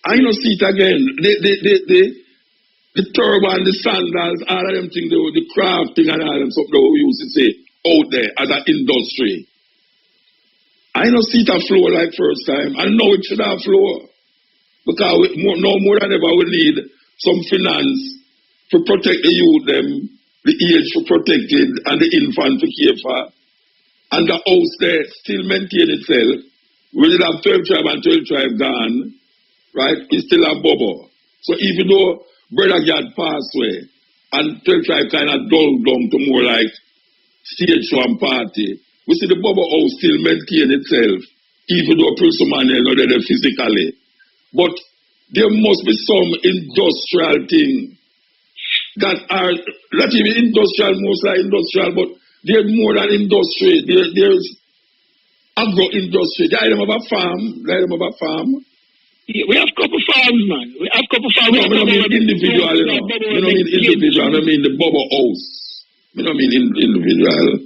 [SPEAKER 1] I don't see it again. The turban, the sandals, all of them things, the crafting and all of them stuff that we used to say out there as an industry. I don't see it a flow like first time. I know it should have flow. Because no more than ever we need some finance to protect the youth, them, the age for protected and the infant to care for. and the house there still maintain itself, we will have 12 tribe and 12 tribe gone, right? It still have Bobo. So even though Brother Gad passed away, and 12 tribe kind of dulled down to more like stage show and party, we see the Bobo house still maintain itself, even though Prince Emmanuel not there physically. But there must be some industrial thing that are not even industrial, most like industrial, but there's more than industry. There's agro-industry. They have a farm.
[SPEAKER 5] Yeah, we have couple farms, man. We have couple farms.
[SPEAKER 1] No, I don't mean individual, you know. I don't mean individual. I mean the Bobo house. I don't mean individual.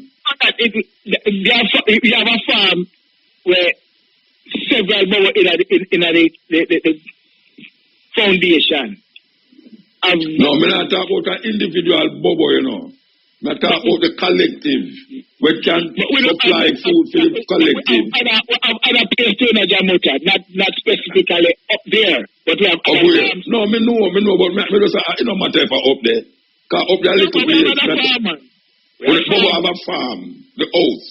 [SPEAKER 5] We have a farm where several Bobo in the foundation.
[SPEAKER 1] No, I'm not talking about an individual Bobo, you know. I'm talking about the collective. We can supply food for the collective.
[SPEAKER 5] Other place to not specifically up there, but we have
[SPEAKER 1] up where? No, I know, but it don't matter if I up there. Because up there a little place. The Bobo have a farm, the house.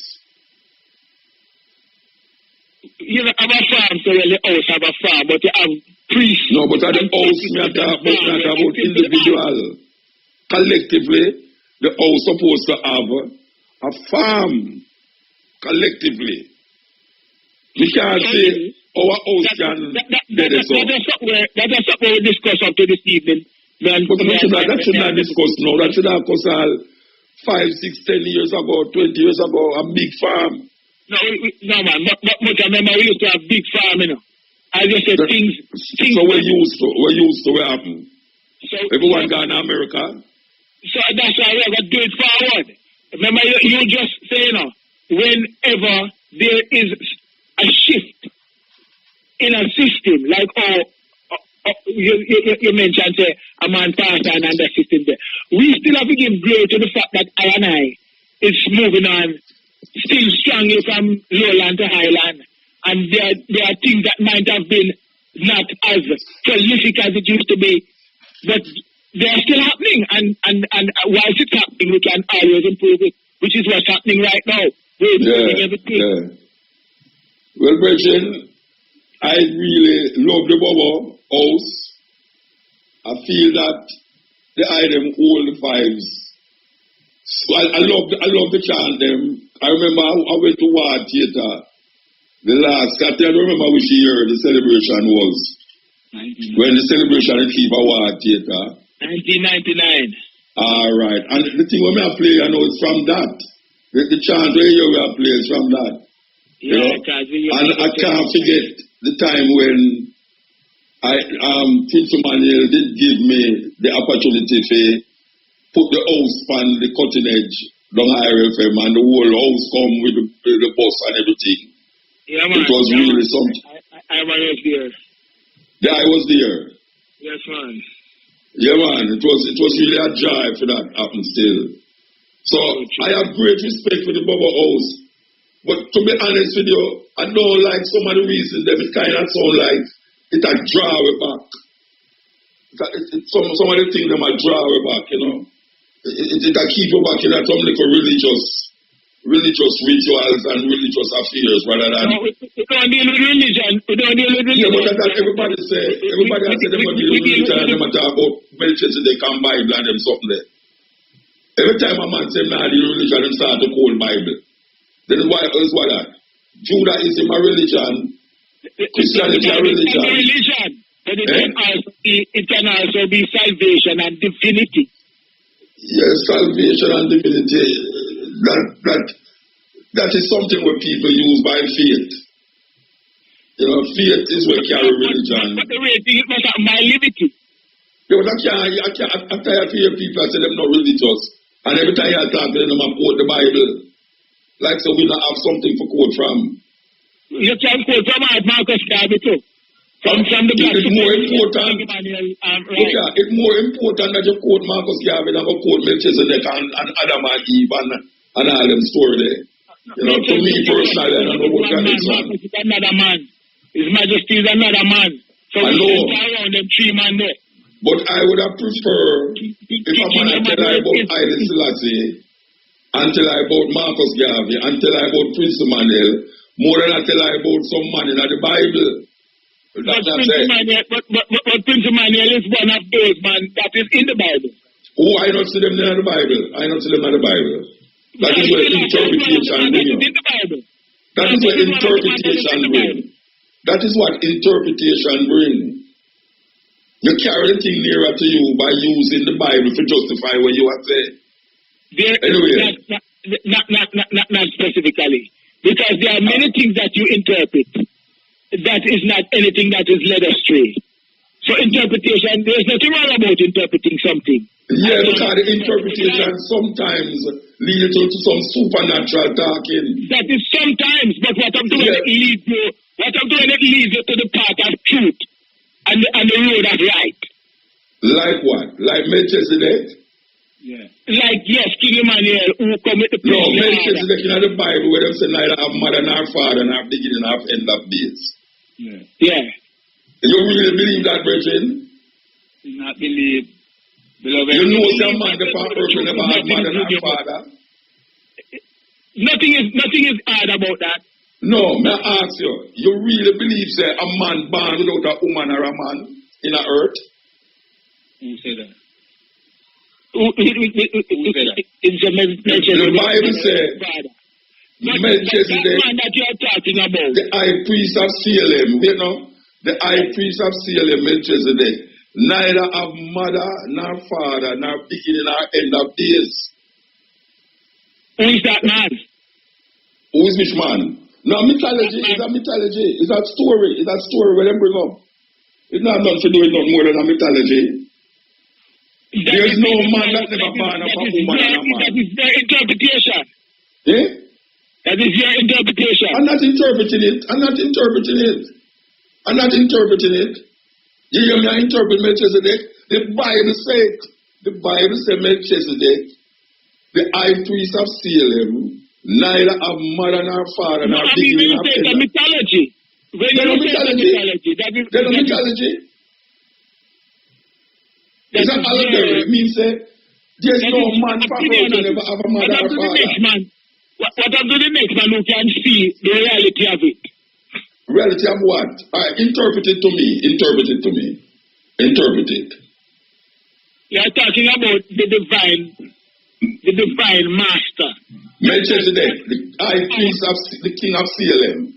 [SPEAKER 5] You don't have a farm, so the house have a farm, but you have priests.
[SPEAKER 1] No, but at the house, we are talking about individual. Collectively, the house supposed to have a farm. Collectively. We can't say our house can get it.
[SPEAKER 5] That is something we discuss up to this evening.
[SPEAKER 1] But that should not discuss now. That should have cost 5, 6, 10 years ago, 20 years ago, a big farm.
[SPEAKER 5] No, man. But remember, we used to have big farm, you know. I just said things.
[SPEAKER 1] So we're used to what happened. So everyone gone to America.
[SPEAKER 5] So that's why we have to do it forward. Remember, you just say, you know, whenever there is a shift in a system, like you mentioned, say, a man passed and the system there. We still have to give glory to the fact that I is moving on still strongly from lowland to highland. And there are things that might have been not as prolific as it used to be, but they are still happening. And while it's happening, we can always improve it, which is what's happening right now. We're improving everything.
[SPEAKER 1] Yeah. Well, Brethren, I really love the Bobo house. I feel that the item hold the vibes. So I love the chant them. I remember I went to War Theatre. The last, I don't remember which year the celebration was. When the celebration at Kiva War Theatre.
[SPEAKER 5] 1999.
[SPEAKER 1] All right. And the thing when I play, I know it's from that. The chant where you are playing is from that.
[SPEAKER 5] Yeah,
[SPEAKER 1] you know? And I can't forget the time when Prince Emmanuel did give me the opportunity to put the house on the cutting edge down IRFM, and the whole house come with the bus and everything.
[SPEAKER 5] Yeah, man.
[SPEAKER 1] It was really something.
[SPEAKER 5] I was there.
[SPEAKER 1] Yeah, I was there.
[SPEAKER 5] Yes, man.
[SPEAKER 1] Yeah, man. It was really a joy for that happen still. So I have great respect for the Bobo house. But to be honest with you, I don't like some of the reasons that it kind of sound like it a draw it back. Some of the things that might draw it back, you know. It a keep you back in some little religious rituals and religious affairs rather than.
[SPEAKER 5] No, we don't deal with religion.
[SPEAKER 1] Yeah, but that's everybody say. Everybody has said they don't deal with religion and they talk about Melchizedek and Bible and them something there. Every time a man say nah, the religion, them start to call Bible. Then why is what that? Judaism a religion, Christianity a religion.
[SPEAKER 5] But it can also be salvation and divinity.
[SPEAKER 1] Yes, salvation and divinity. That is something where people use by faith. You know, faith is what carry religion.
[SPEAKER 5] But the way it must have my liberty.
[SPEAKER 1] Yeah, but I can't hear people say them not religious. And every time I talk to them, I quote the Bible. Like so we don't have something for quote from.
[SPEAKER 5] You can quote from Marcus Garvey too. From the black.
[SPEAKER 1] It's more important. It's more important that you quote Marcus Garvey than you quote Melchizedek and Adam and Eve and all them story there. You know, to me personally, I don't know what that is.
[SPEAKER 5] Marcus is another man. His Majesty is another man. So
[SPEAKER 1] I know.
[SPEAKER 5] We around them 3 men there.
[SPEAKER 1] But I would have preferred if a man had tell I about Haile Selassie Until I about Marcus Garvey, until I about Prince Emmanuel, more than I tell I about some man in the Bible.
[SPEAKER 5] But Prince Emmanuel is one of those man that is in the Bible.
[SPEAKER 1] Oh, I don't see them in the Bible. I don't see them in the Bible. That is where interpretation brings. That is where interpretation brings. That is what interpretation brings. You carry the thing nearer to you by using the Bible to justify what you are saying. Anyway.
[SPEAKER 5] Not specifically. Because there are many things that you interpret that is not anything that is led astray. So interpretation, there's nothing wrong about interpreting something.
[SPEAKER 1] Yeah, because the interpretation sometimes leads to some supernatural talking.
[SPEAKER 5] That is sometimes, but what I'm doing leads you to the path of truth and the road of right.
[SPEAKER 1] Like what? Like Melchizedek?
[SPEAKER 5] Yeah. Like, yes, King Emmanuel, who come with the
[SPEAKER 1] no, Melchizedek in the Bible where they say neither have mother nor father nor beginning nor end of days.
[SPEAKER 5] Yeah. Yeah.
[SPEAKER 1] You really believe that, brethren?
[SPEAKER 5] Do not believe. Beloved,
[SPEAKER 1] you know some man the person never have mother nor father?
[SPEAKER 5] Nothing is hard about that.
[SPEAKER 1] No, may I ask you, you really believe say a man born without a woman or a man in the earth?
[SPEAKER 5] Who said that? The
[SPEAKER 1] Bible says Melchizedek,
[SPEAKER 5] that you are talking about,
[SPEAKER 1] the high priest of Salem, you know, the high priest of Salem, Melchizedek, neither have mother nor father nor beginning nor end of days.
[SPEAKER 5] Who is that man?
[SPEAKER 1] Who is which man? No, mythology is a mythology. It's a story. It's a story where they bring up. It's not nothing to do with nothing more than a mythology. There is no man that never born of a woman and a man.
[SPEAKER 5] That is their interpretation.
[SPEAKER 1] Eh?
[SPEAKER 5] That is your interpretation.
[SPEAKER 1] I'm not interpreting it. I'm not interpreting it. I'm not interpreting it. You hear me? I interpret Melchizedek. The Bible says, Melchizedek, the high priest of Salem, neither have mother nor father nor beginning nor end.
[SPEAKER 5] The mythology. When you say the mythology, that is
[SPEAKER 1] the mythology. It's an allegory. It means there's no man proper to never have a mother or father.
[SPEAKER 5] What happened to the next man who can see the reality of it?
[SPEAKER 1] Reality of what? Interpret it to me. Interpret it to me. Interpret it.
[SPEAKER 5] You are talking about the divine master.
[SPEAKER 1] Melchizedek, the high priest of the king of Salem.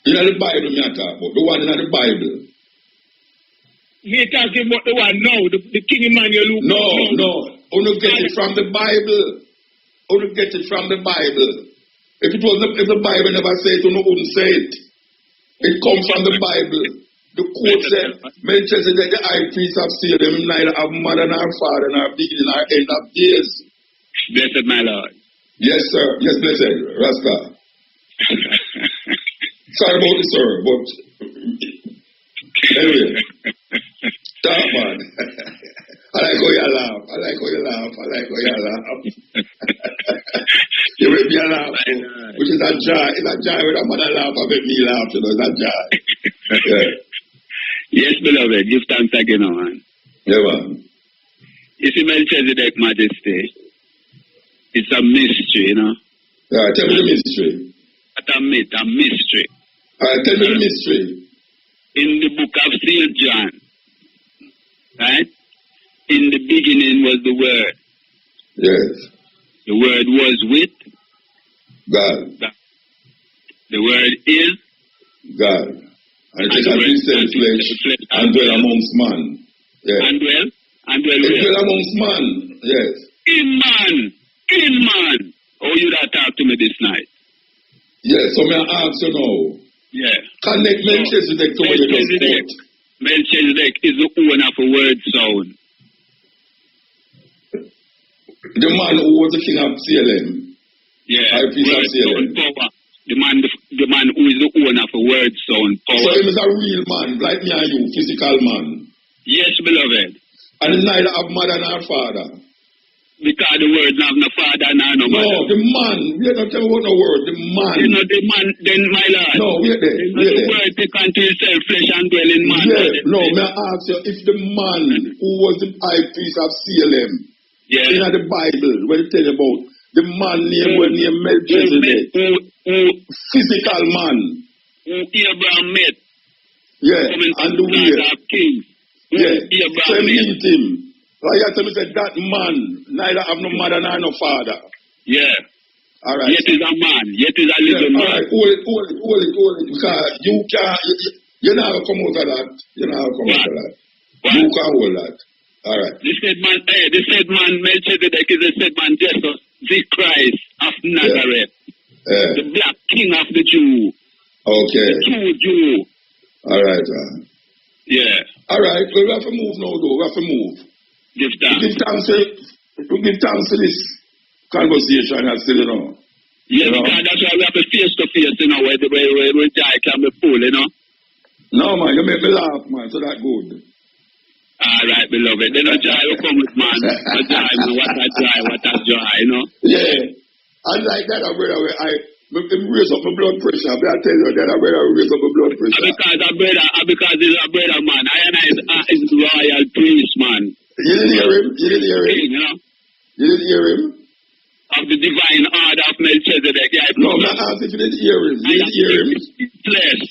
[SPEAKER 1] You know the Bible me I talk about, the one in the Bible.
[SPEAKER 5] You're talking about the one now, the King Emmanuel.
[SPEAKER 1] No. Only get it from the Bible. Only get it from the Bible. If the Bible never said it, you wouldn't say it. It comes from the Bible. The quote said, Melchizedek, the high priest of Salem, neither have mother nor father nor beginning nor end of days.
[SPEAKER 5] Blessed my Lord.
[SPEAKER 1] Yes, sir. Yes, blessed. Rasta. Sorry about this, sir, but anyway. Stop, man. I like how you laugh. You make me laugh, which is a joy. It's a joy when a mother laugh and make me laugh, you know, it's a joy. Yeah.
[SPEAKER 5] Yes, beloved, give thanks again, man.
[SPEAKER 1] Yeah, man.
[SPEAKER 5] You see, Melchizedek Majesty, it's a mystery, you know.
[SPEAKER 1] Yeah, tell me the mystery.
[SPEAKER 5] It's a myth, a mystery.
[SPEAKER 1] Tell me the mystery.
[SPEAKER 5] In the book of St. John, right? In the beginning was the Word.
[SPEAKER 1] Yes.
[SPEAKER 5] The Word was with
[SPEAKER 1] God.
[SPEAKER 5] The Word is
[SPEAKER 1] God. And it has been flesh and dwell amongst man. Yes.
[SPEAKER 5] And dwell
[SPEAKER 1] it dwell amongst man. Yes.
[SPEAKER 5] In man. Oh, you that talk to me this night.
[SPEAKER 1] Yes, so may I ask you now.
[SPEAKER 5] Yeah.
[SPEAKER 1] Connect Melchizedek to what you just quote.
[SPEAKER 5] Melchizedek is the owner of a word sound.
[SPEAKER 1] The man who was the king of Salem.
[SPEAKER 5] Yeah.
[SPEAKER 1] High priest of Salem.
[SPEAKER 5] The man who is the owner of a word sound power.
[SPEAKER 1] So he is a real man, like me and you, physical man.
[SPEAKER 5] Yes, beloved.
[SPEAKER 1] And neither have mother nor father.
[SPEAKER 5] Because the word have no father nor no mother.
[SPEAKER 1] No, the man. We are not talking about no word. The man.
[SPEAKER 5] You know the man, then my Lord.
[SPEAKER 1] No, wait there.
[SPEAKER 5] The word take unto himself flesh and dwell in man.
[SPEAKER 1] Yeah. No, may I ask you, if the man who was the high priest of Salem,
[SPEAKER 5] Yeah.
[SPEAKER 2] In the Bible, when it tell you about the man named Melchizedek, physical man.
[SPEAKER 5] Abraham met.
[SPEAKER 2] Yeah, and the way. Yeah, so meet him. Like I tell me, say that man neither have no mother nor no father.
[SPEAKER 5] Yeah.
[SPEAKER 2] All right.
[SPEAKER 5] Yet is a man. Yet is a little man.
[SPEAKER 2] All right, hold it. Because you can't, you're not going to come out of that. You're not going to come out of that.
[SPEAKER 5] What?
[SPEAKER 2] You can't hold that. All right.
[SPEAKER 5] The said man Melchizedek is the said man Jesus, the Christ of Nazareth.
[SPEAKER 2] Yeah.
[SPEAKER 5] The black king of the Jew.
[SPEAKER 2] Okay.
[SPEAKER 5] The true Jew.
[SPEAKER 2] All right.
[SPEAKER 5] Yeah.
[SPEAKER 2] All right. Well, we have to move now, though. We have to move.
[SPEAKER 5] Give thanks.
[SPEAKER 2] We give thanks for this conversation, I still, you know.
[SPEAKER 5] Yeah,
[SPEAKER 2] you know?
[SPEAKER 5] because that's why we have to face to face, you know, where Jai can be full, you know.
[SPEAKER 2] No, man, you make me laugh, man, so that's good.
[SPEAKER 5] All right, beloved. Then a Jai will come with, man. A Jai, man, what a joy, you know.
[SPEAKER 2] Yeah. And like that, brother, I raise up my blood pressure. I tell you that, brother, raise up my blood pressure.
[SPEAKER 5] Because he's a brother, man. I is royal priest, man.
[SPEAKER 2] You didn't hear him? You didn't hear him?
[SPEAKER 5] You know?
[SPEAKER 2] You didn't hear him?
[SPEAKER 5] Of the divine order of Melchizedek. Yeah,
[SPEAKER 2] no, I'm not asking if you didn't hear him. You didn't hear him?
[SPEAKER 5] Ceaseless.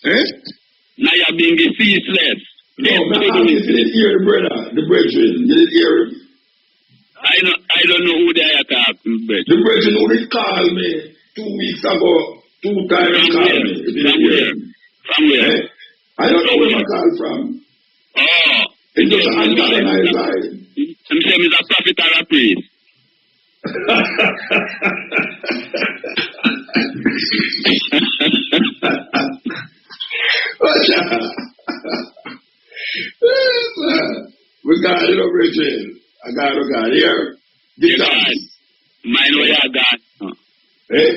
[SPEAKER 2] Eh?
[SPEAKER 5] Now you're being ceaseless.
[SPEAKER 2] No, I'm not asking if you didn't hear him, brother. The brethren. You didn't hear him?
[SPEAKER 5] I don't know who they are talking about.
[SPEAKER 2] The brethren who did call me 2 weeks ago, 2 times called me.
[SPEAKER 5] From where?
[SPEAKER 2] Eh? I don't know where I called from.
[SPEAKER 5] Oh.
[SPEAKER 2] It's just an antagonized line.
[SPEAKER 5] I'm saying he's a prophet or a priest.
[SPEAKER 2] We got it over here. I got here.
[SPEAKER 5] You got it. Mine know you're gone.
[SPEAKER 2] Eh?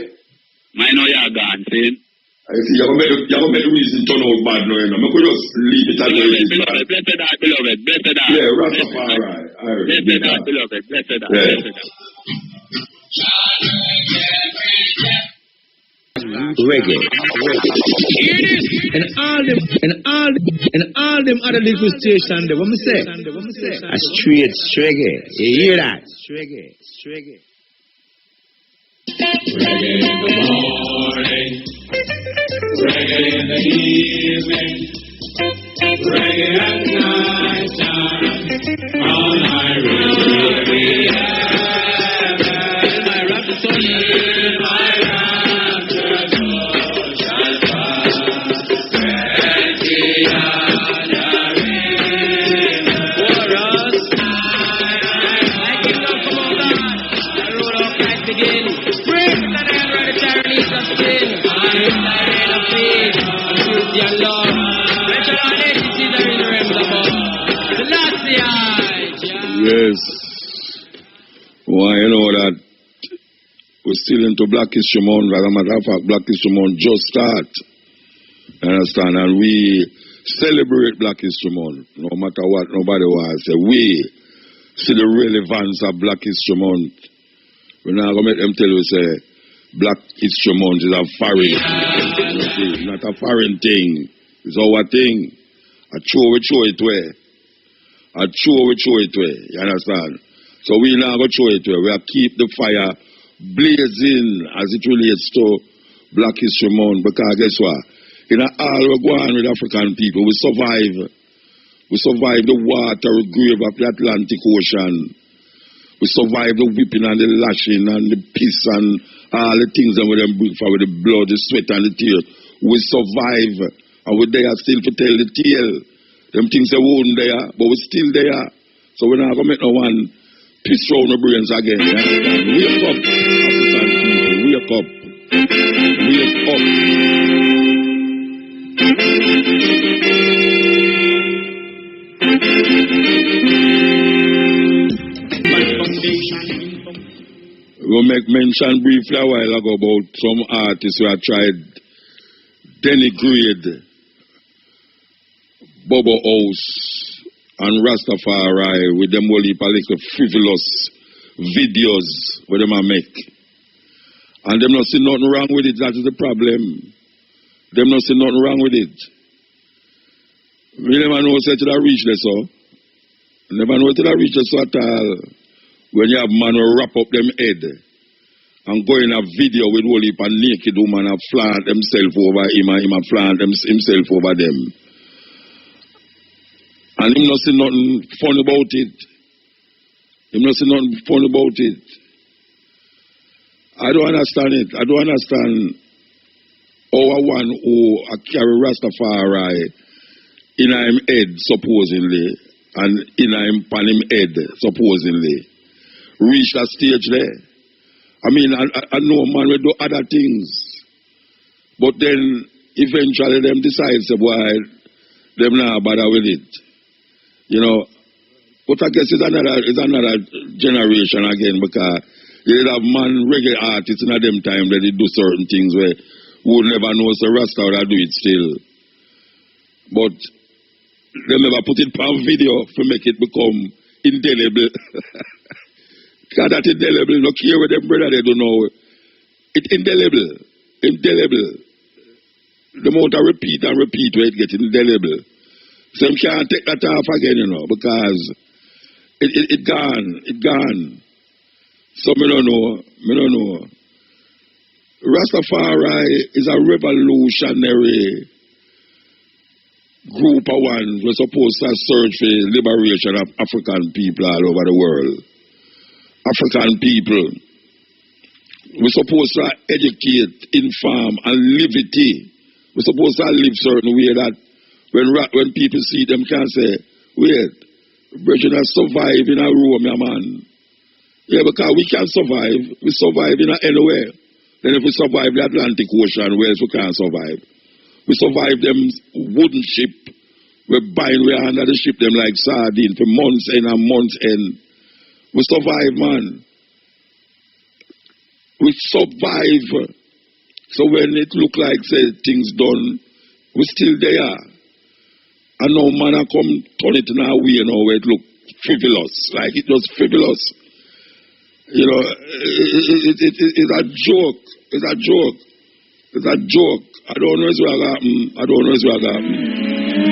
[SPEAKER 5] Mine know you're gone, see?
[SPEAKER 2] I see, you're going to make the reason turn out bad now, you know. I could just leave it as it is.
[SPEAKER 5] Beloved, blessed art, beloved, blessed art.
[SPEAKER 2] Yeah, Rastafari.
[SPEAKER 5] Blessed art, beloved, blessed art, blessed art.
[SPEAKER 7] Reggae. Hear this? And all them other little stations there. What me say? A straight reggae. You hear that? Reggae.
[SPEAKER 8] Reggae in the morning, reggae in the evening, reggae at night time. All I really have is my rhapsody, my rapture shall pass. Reggae and a rhythm for us. I keep on come on God, the road of life begin.
[SPEAKER 2] Yes. Well, you know that we're still into Black History Month. As a matter of fact, Black History Month just start. You understand? And we celebrate Black History Month. No matter what nobody wants to say. We see the relevance of Black History Month. We're not going to make them tell you, say, Black History Month is a foreign thing. It's not a foreign thing. It's our thing. I we show it way. I we show it way. You understand? So we not going to show it way. We have keep the fire blazing as it relates to Black History Month. Because guess what? In all we go on with African people, we survive. We survive the water grave of the Atlantic Ocean. We survive the whipping and the lashing and the piss and all the things that we them bring for with the blood, the sweat and the tears. We survive. And we're there still to tell the tale. Them things they weren't there, but we're still there. So we're not going to make no one piss round the brains again. Wake up, African people. Wake up. Wake up. We'll make mention briefly a while ago about some artists who have tried denigrate Bobo House and Rastafari with them whole heap of little frivolous videos where them make. And them not see nothing wrong with it. That is the problem. Them not see nothing wrong with it. We never know say to that reach there so. Never know to that reach there so at all.
[SPEAKER 1] when you have man who wrap up them head and go in a video with all heap a naked woman and flaunt himself over him and him and flaunt himself over them. And him not see nothing fun about it. Him not see nothing fun about it. I don't understand it. I don't understand how one who carry Rastafari in him head supposedly and in him pan him head supposedly reach that stage there. I mean, I know man will do other things, but then eventually them decide say, boy, them not bother with it. You know, but I guess it's another generation again, because you have man reggae artists in them time that they do certain things where we would never know so Rasta would do it still. But they never put it on video to make it become indelible. Because that indelible, look here with them brother, they don't know. It's indelible. Indelible. The more I repeat and repeat where it gets indelible. So you can't take that off again, you know, because it gone. It gone. So me don't know. Rastafari is a revolutionary group of ones who are supposed to search for liberation of African people all over the world. African people. We're supposed to educate, inform, and liberty. We're supposed to live certain way that when people see them can say, wait, Brethren survive in a room, yeah, man. Yeah, because we can survive. We survive in anywhere. Then if we survive the Atlantic Ocean, where else we can't survive? We survive them wooden ship. We're under the ship them like sardine for months and months end. We survive, man. We survive. So when it look like say things done, we're still there. And no man I come turn it in a way, you know, where it look frivolous. Like it was frivolous. You know, it's a joke. It's a joke. It's a joke. I don't know what's going to happen. I don't know what's going to happen.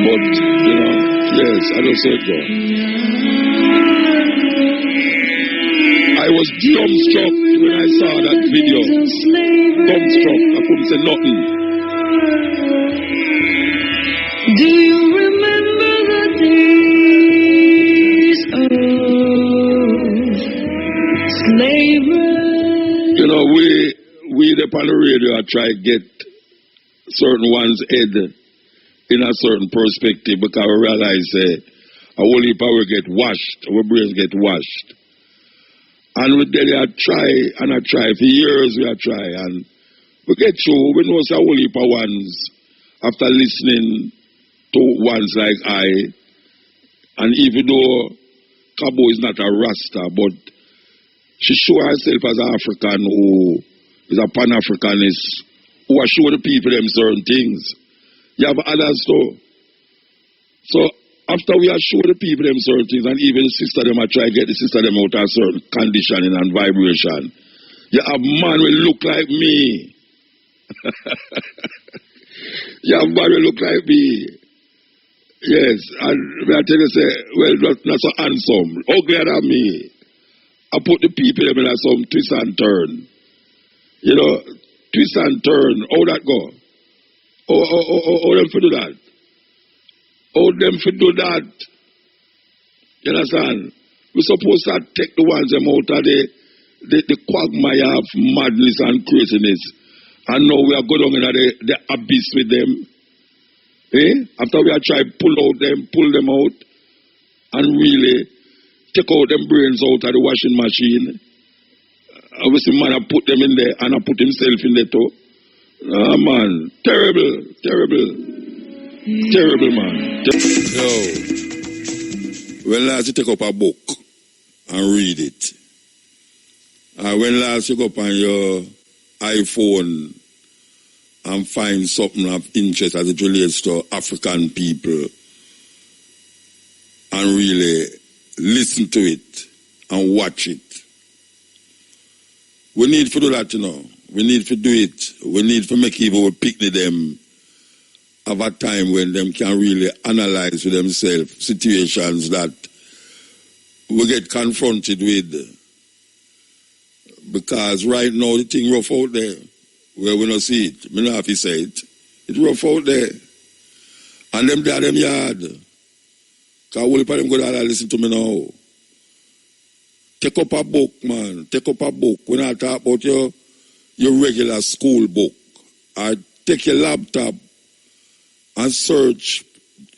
[SPEAKER 1] But, you know, yes, I don't say it go. I was dumbstruck when I saw that video. Dumbstruck. I couldn't say nothing.
[SPEAKER 9] Do you remember the days of slavery?
[SPEAKER 1] You know, we upon the radio try to get certain one's head in a certain perspective, because we realize our whole heap will get washed, our brains get washed. And we daily try for years we try, and we get through. We know our whole heap of ones after listening to ones like I, and even though Cabo is not a Rasta, but she show herself as an African who is a Pan-Africanist, who are show the people them certain things. You have others too. So after we are show the people them certain things, and even the sister them are try to get the sister them out of certain conditioning and vibration, you have man will look like me. You have man will look like me. Yes, and I tell you say, well, not so handsome, uglier than me. I put the people them in some twist and turn. You know, twist and turn. How that go? How them for do that? How them for do that? You understand? We're supposed to take the ones them out of the quagmire of madness and craziness. And now we are going down in the abyss with them. After we are trying to pull them out, and really take out them brains out of the washing machine. Obviously, man, I put them in there, and I put himself in there too. Ah, man, terrible, man. Yo, when last you take up a book and read it, when last you go up on your iPhone and find something of interest as it relates to African people and really listen to it and watch it. We need to do that, you know. We need to do it. We need to make people picnic them have a time when them can really analyze for themselves situations that we get confronted with Because right now the thing rough out there. Where we don't see it. Me not have to say it. It's rough out there. And them there, them yard. Because all of them go there and listen to me now. Take up a book, man. Take up a book. When I talk about your regular school book. Or take your laptop and search.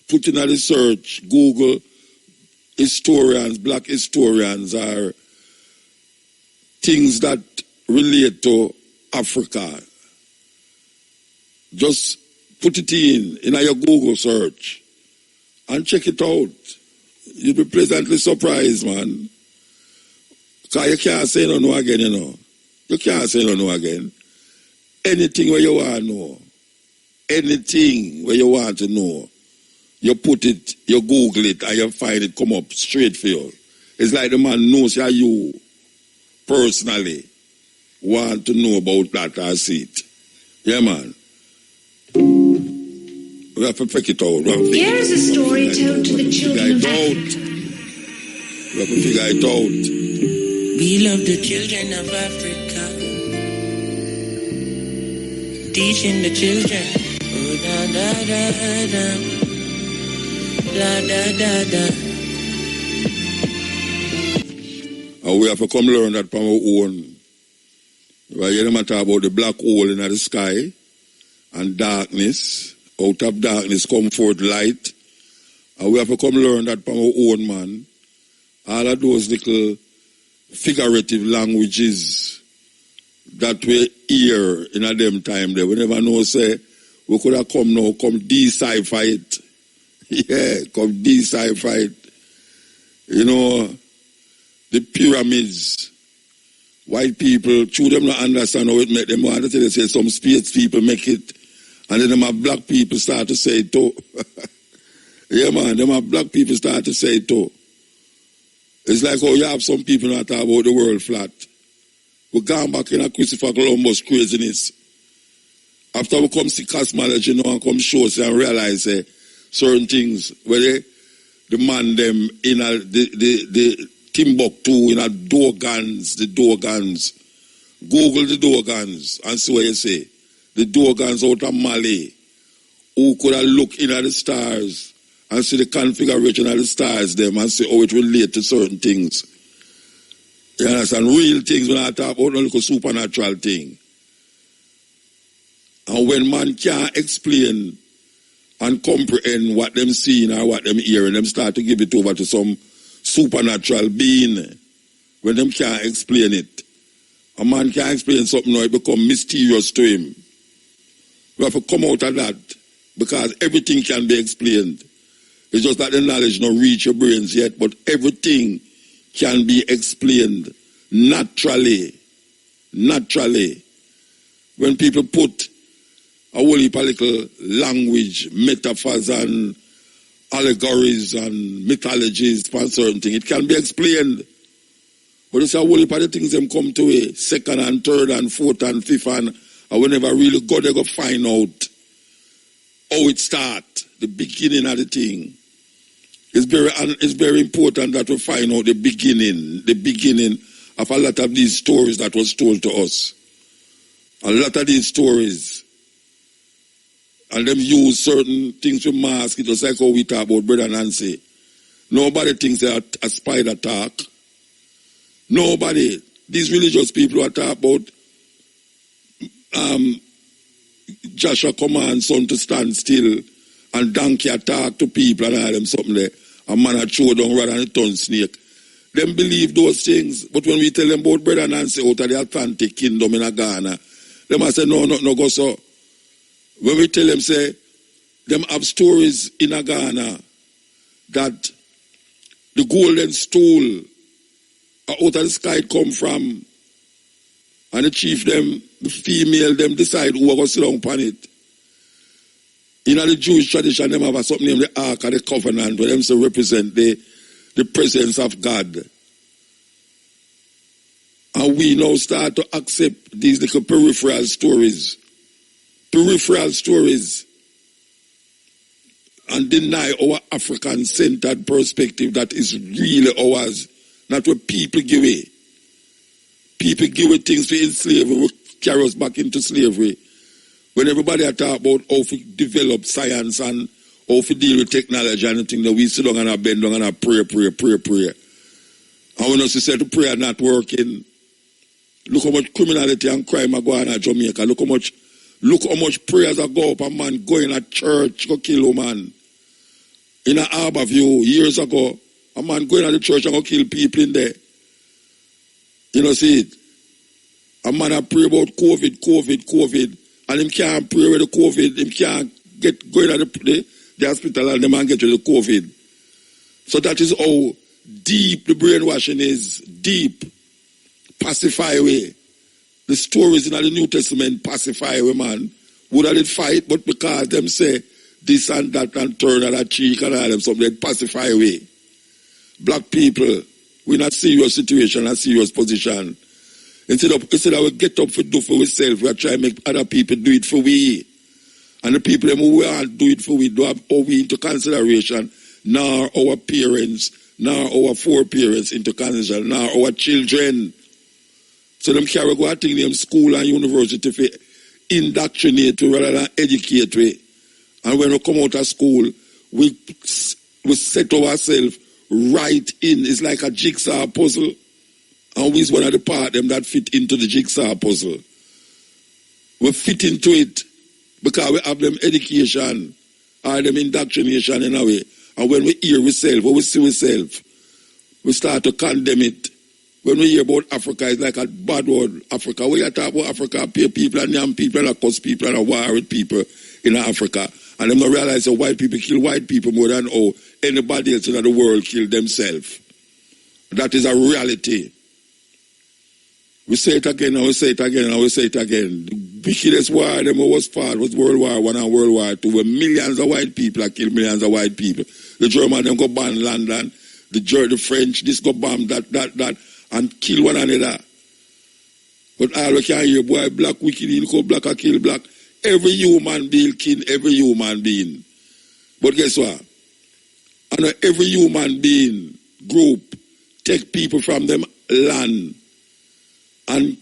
[SPEAKER 1] Put in the search. Google historians, black historians, or things that relate to Africa. Just put it in your Google search and check it out. You'll be pleasantly surprised, man. Because you can't say no again, you know. You can't say no again. Anything where you want to know, anything where you want to know, you put it, you Google it, and you find it come up straight for you. It's like the man knows how you personally want to know about that or see it. Yeah, man. We have to figure it out.
[SPEAKER 4] Here's a story told to the children of Africa.
[SPEAKER 1] We have to figure it out.
[SPEAKER 10] We love the children of Africa. Teaching the children. Oh, da, da, da, da. La, da, da, da.
[SPEAKER 1] And we have to come learn that from our own. Right, you know, talk about the black hole in the sky and darkness. Out of darkness come forth light. And we have to come learn that from our own, man. All of those little figurative languages that we hear in a them time there. We never know, say, we could have come now, come decipher it. Yeah, come decipher it. You know, the pyramids. White people, true, them not understand how it make them want to tell you, say some space people make it. And then them have black people start to say it too. Yeah, man, them have black people start to say it too. It's like how you have some people that talk about the world flat. We gone back in a Christopher Columbus craziness. After we come see cosmology, you know, and come show us and realize certain things where the man them in the Timbuktu in a door guns. Google the door guns and see what you say. The door guns out of Mali, who could have looked in at the stars and see the configuration of the stars them and see how it relates to certain things. You understand? Real things when I talk about no little supernatural thing. And when man can't explain and comprehend what them seeing or what them hearing, them start to give it over to some supernatural being. When them can't explain it. A man can't explain something now, it become mysterious to him. We have to come out of that because everything can be explained. It's just that the knowledge not reach your brains yet, but everything can be explained naturally. Naturally. When people put a whole heap of little language, metaphors and allegories and mythologies for certain things, it can be explained. But it's a whole heap of the things them come to a second and third and fourth and fifth and we never really go there go find out how it start, the beginning of the thing. It's very important that we find out the beginning of a lot of these stories that was told to us. A lot of these stories. And them use certain things to mask it, just like how we talk about Brother Nancy. Nobody thinks they're a spider talk. Nobody. These religious people who talk about Joshua command son to stand still and donkey attack to people and all them something there. A man a throw down rather than a ton snake. Them believe those things. But when we tell them about Brother Nancy out of the Atlantic Kingdom in Ghana, them a say, no, go so. When we tell them, say, them have stories in Ghana that the golden stool out of the sky come from, and the chief them, the female them decide who are going to sit down upon it. In the Jewish tradition, them have something named the Ark of the Covenant, where them say represent the presence of God. And we now start to accept these little peripheral stories. And deny our African-centered perspective that is really ours, not what people give away. people give us things to enslave, we carry us back into slavery. When everybody talk about how to develop science and how to deal with technology and everything, that we sit down and bend down and pray. And when us say the prayer not working, look how much criminality and crime are going on in Jamaica. Look how much prayers are go up. A man going to church, go kill a man. In a Harbour View, years ago, a man going to the church and go kill people in there. You know, see it? A man a pray about COVID, and him can't pray with the COVID. Him can't go in the hospital and the man get with the COVID. So that is how deep the brainwashing is. Deep. Pacify way. The stories in the New Testament pacify way, man. Would have fight, but because them say this and that and turn and that cheek and all them something, they pacify way. Black people, we're not serious situation, a serious position. Instead of we get up for do for ourselves, we are trying to make other people do it for we. And the people who won't do it for we, do have all we into consideration, nor our parents, nor our foreparents into consideration, nor our children. So them carry go a thing them school and university for indoctrinate rather than educate we. And when we come out of school, we set ourselves right in. It's like a jigsaw puzzle. And we is one of the part them that fit into the jigsaw puzzle. We fit into it because we have them education or them indoctrination in a way. And when we hear ourselves, when we see ourselves, we start to condemn it. When we hear about Africa, it's like a bad word. Africa, when you talk about Africa, pay people and young people and cuss people and war with people in Africa. And them not realize that white people kill white people more than anybody else in the world kill themselves. That is a reality. We say it again and we say it again and we say it again. The wickedest war them was fought was World War I and World War II, where millions of white people have killed millions of white people. The German them go ban London, the French, this go bomb that, and kill one another. But all we can hear, boy, black wicked, you go black or kill black. Every human being kill every human being. But guess what? And every human being group take people from them land and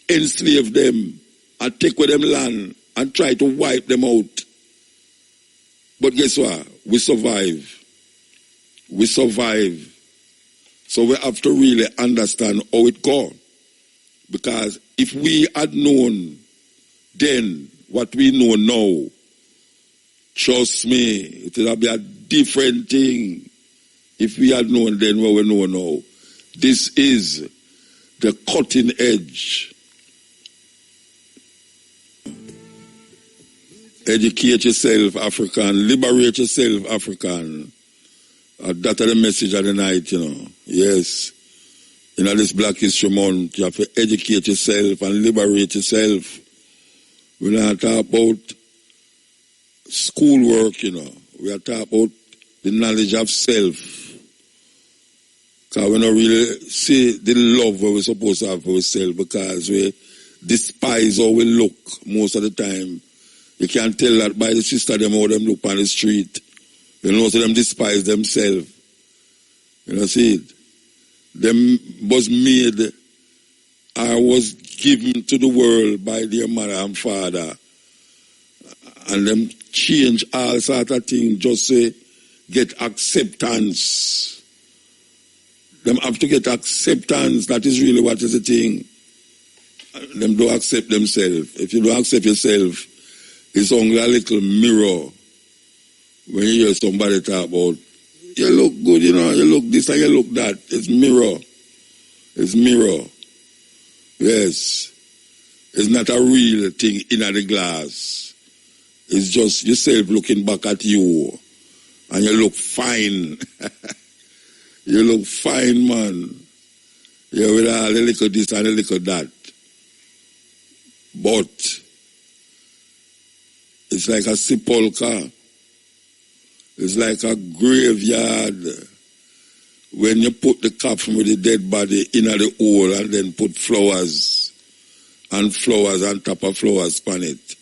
[SPEAKER 1] enslave them and take with them land and try to wipe them out. But guess what? We survive. We survive. So we have to really understand how it goes. Because if we had known then what we know now, trust me, it would be a different thing if we had known then what we know now. This is the cutting edge. Educate yourself, African. Liberate yourself, African. That's the message of the night, you know. Yes. In this Black History Month, you have to educate yourself and liberate yourself. We're not talking about schoolwork, you know. We are talking about the knowledge of self. Because we don't really see the love we're supposed to have for ourselves, because we despise how we look most of the time. You can tell that by the sister them how them look on the street. You know, so them despise themselves. You know, see it? Them was made or was given to the world by their mother and father. And them change all sort of things just to get acceptance. Them have to get acceptance. That is really what is the thing. Them don't accept themselves. If you don't accept yourself, it's only a little mirror. When you hear somebody talk about, you look good, you know, you look this and you look that. It's mirror. It's mirror. Yes. It's not a real thing in the glass. It's just yourself looking back at you. And you look fine. You look fine, man. You're with a little this and a little that. But it's like a sepulchre. It's like a graveyard. When you put the coffin with the dead body in the hole and then put flowers and flowers on top of flowers on it.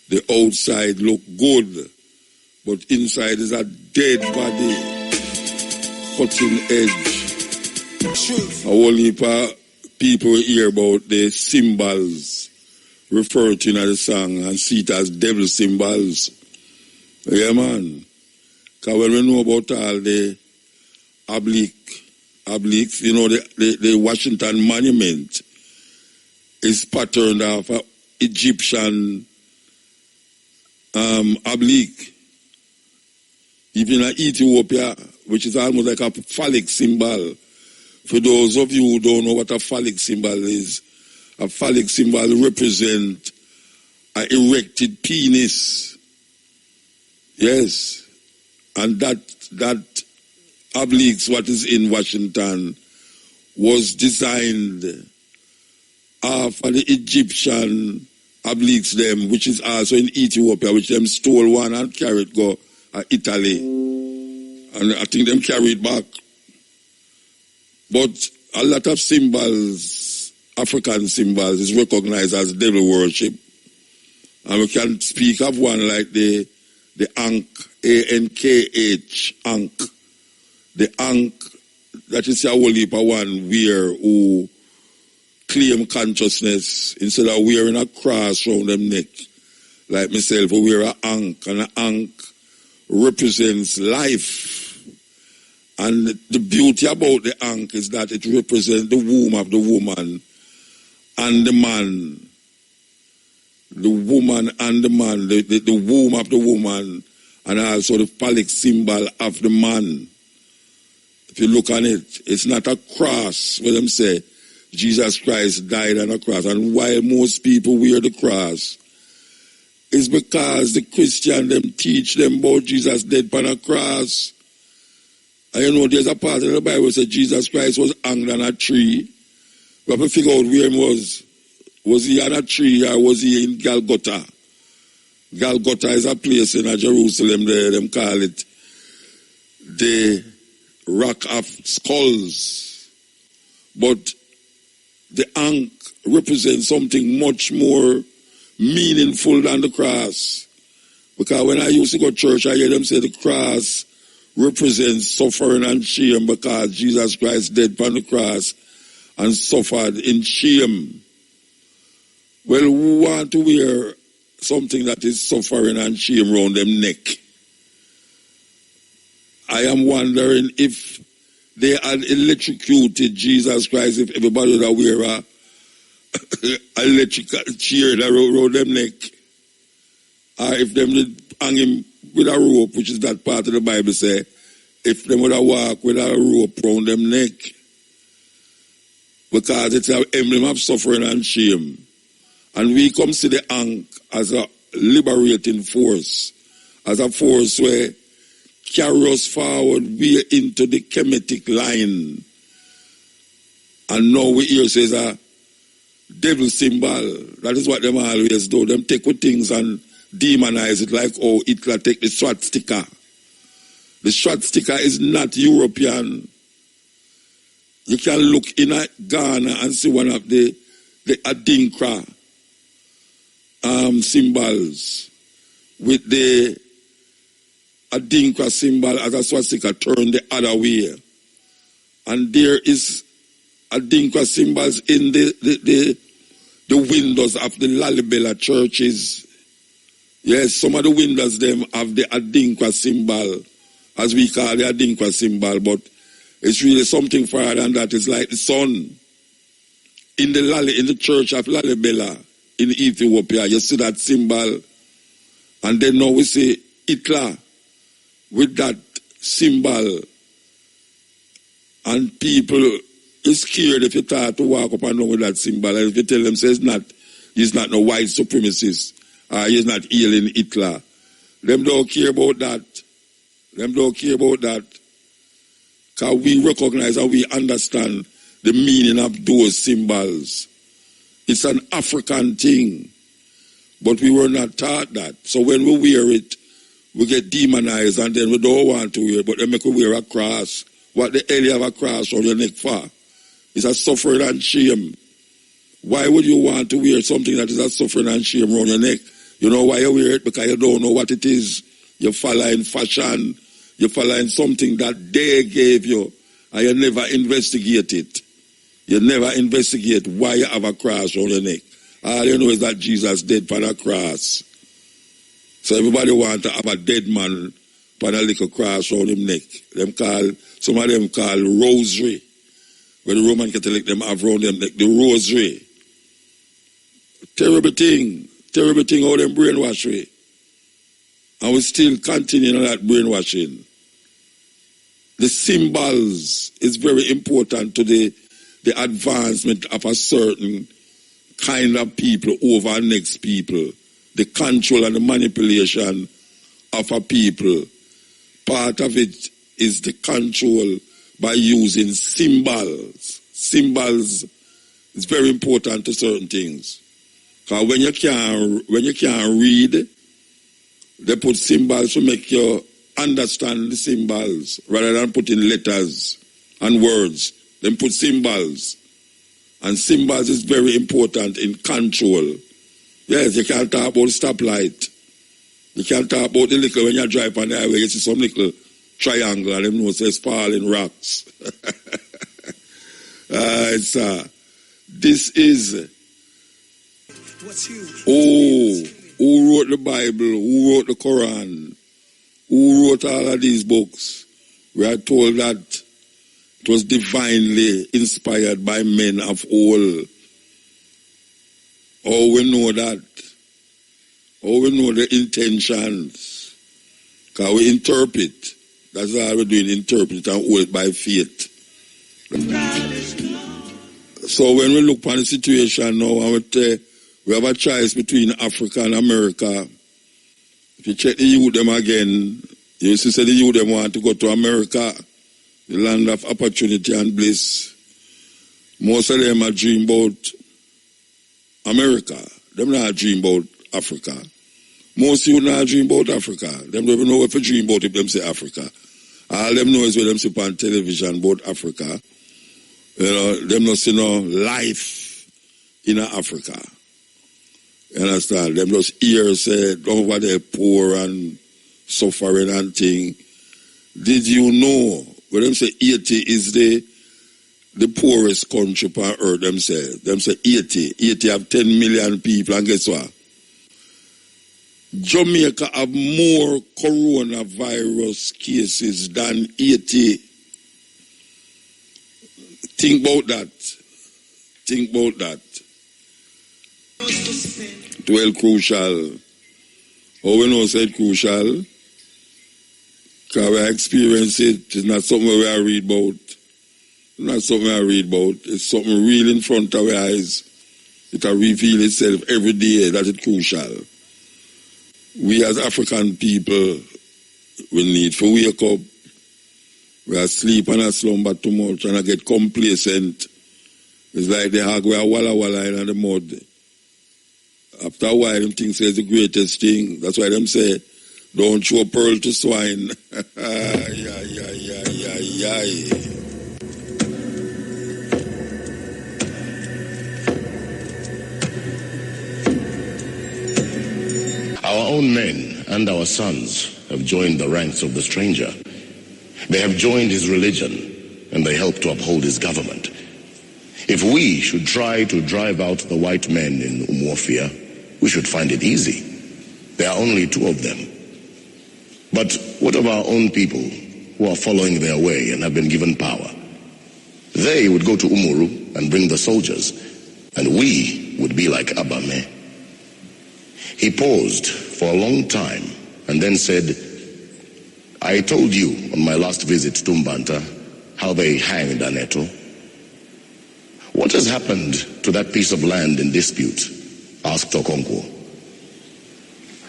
[SPEAKER 1] The outside look good, but inside is a dead body. Cutting edge. A whole heap of people will hear about the symbols referred to in the song and see it as devil symbols. Yeah, man. Because when we know about all the obliques, you know, the Washington Monument is patterned after Egyptian oblique. Even in Ethiopia, which is almost like a phallic symbol. For those of you who don't know what a phallic symbol is, a phallic symbol represents an erected penis. Yes. And that obliques, what is in Washington, was designed after the Egyptian obliques them, which is also in Ethiopia, which them stole one and carried go Italy. And I think them carried back. But a lot of symbols, African symbols, is recognized as devil worship. And we can speak of one like the Ankh, A-N-K-H, Ankh. The Ankh, that is a whole heap of one who claim consciousness instead of wearing a cross around them neck. Like myself, who wear an Ankh, and an Ankh represents life. And the beauty about the Ankh is that it represents the womb of the woman and the man. The woman and the man, the womb of the woman, and also the phallic symbol of the man. If you look on it, it's not a cross, where them say Jesus Christ died on a cross. And while most people wear the cross, it's because the Christian them teach them about Jesus dead on a cross. And you know, there's a part of the Bible that says Jesus Christ was hanged on a tree. We have to figure out where he was. Was he on a tree or was he in Golgotha? Golgotha is a place in Jerusalem there, them call it the Rock of Skulls. But the Ankh represents something much more meaningful than the cross. Because when I used to go to church, I hear them say the cross represents suffering and shame because Jesus Christ died upon the cross and suffered in shame. Well, we want to wear something that is suffering and shame around them neck. I am wondering if they had electrocuted Jesus Christ, if everybody would wear a electrical chair around them neck. Or if them would hang him with a rope, which is that part of the Bible say, if them would walk with a rope around them neck. Because it's an emblem of suffering and shame. And we come see the Ankh as a liberating force, as a force where carry us forward, we are into the Kemetic line. And now we hear says a devil symbol. That is what them always do. Them take with things and demonize it like how Hitler take the swastika. The swastika is not European. You can look in at Ghana and see one of the Adinkra symbols with the Adinkra symbol as a swastika turned the other way. And there is Adinkra symbols in the windows of the Lalibela churches. Yes, some of the windows them have the Adinkra symbol, as we call the Adinkra symbol, but it's really something further than that. It's like the sun. In the church of Lalibela in Ethiopia, you see that symbol. And then now we see Hitler with that symbol. And people is scared if you start to walk up and down with that symbol. And if you tell them, say he's not no white supremacist, or he's not hailing Hitler. Them don't care about that. Them don't care about that. Because we recognize and we understand the meaning of those symbols. It's an African thing. But we were not taught that. So when we wear it, we get demonized and then we don't want to wear it, but they make we wear a cross. What the hell you have a cross on your neck for? It's a suffering and shame. Why would you want to wear something that is a suffering and shame around your neck? You know why you wear it? Because you don't know what it is. You're following fashion. You're following something that they gave you and you never investigate it. You never investigate why you have a cross on your neck. All you know is that Jesus dead for the cross. So everybody want to have a dead man put a little cross on him neck. Some of them call rosary. Where the Roman Catholic them have around them neck, the rosary. Terrible thing how them brainwash we. And we still continuing that brainwashing. The symbols is very important to the advancement of a certain kind of people over next people. The control and the manipulation of a people. Part of it is the control by using symbols. Symbols is very important to certain things. Because when you can't read, they put symbols to make you understand the symbols rather than putting letters and words. Then put symbols. And symbols is very important in control. Yes, you can't talk about stoplight. You can't talk about the little when you drive on the highway, you see some little triangle and them know says falling rocks. This is who wrote the Bible, who wrote the Quran, who wrote all of these books. We are told that it was divinely inspired by men of old. Oh, we know that. Oh, we know the intentions. Because we interpret. That's all we're doing, interpret and hold it by faith. So when we look at the situation now, we have a choice between Africa and America. If you check the youth them again, you see the youth them want to go to America, the land of opportunity and bliss. Most of them are dream about America. Them not dream about Africa. Most youth not dream about Africa. Them don't even know what to dream about if them say Africa. All them know is when them see on television about Africa. You know, them not see no life in Africa. You understand? Them just hear say over there poor and suffering and thing. Did you know when them say Haiti is the poorest country on earth, them say 80 have 10 million people, and guess what? Jamaica have more coronavirus cases than Haiti. Think about that. Think about that. 12 crucial. How we know said crucial? Because we experience it. It's not something we read about. Not something I read about. It's something real in front of our eyes. It will reveal itself every day. That is crucial. We as African people, we need to wake up. We are sleep and a slumber too much and I get complacent. It's like the hog we are walla walla in the mud. After a while, them things say it's the greatest thing. That's why them say, don't show pearl to swine.
[SPEAKER 11] Our own men and our sons have joined the ranks of the stranger. They have joined his religion and they help to uphold his government. If we should try to drive out the white men in Umuofia, we should find it easy. There are only 2 of them. But what of our own people who are following their way and have been given power? They would go to Umuru and bring the soldiers, and we would be like Abame. He paused for a long time and then said, I told you on my last visit to Mbanta how they hanged Aneto. What has happened to that piece of land in dispute? Asked Okonkwo.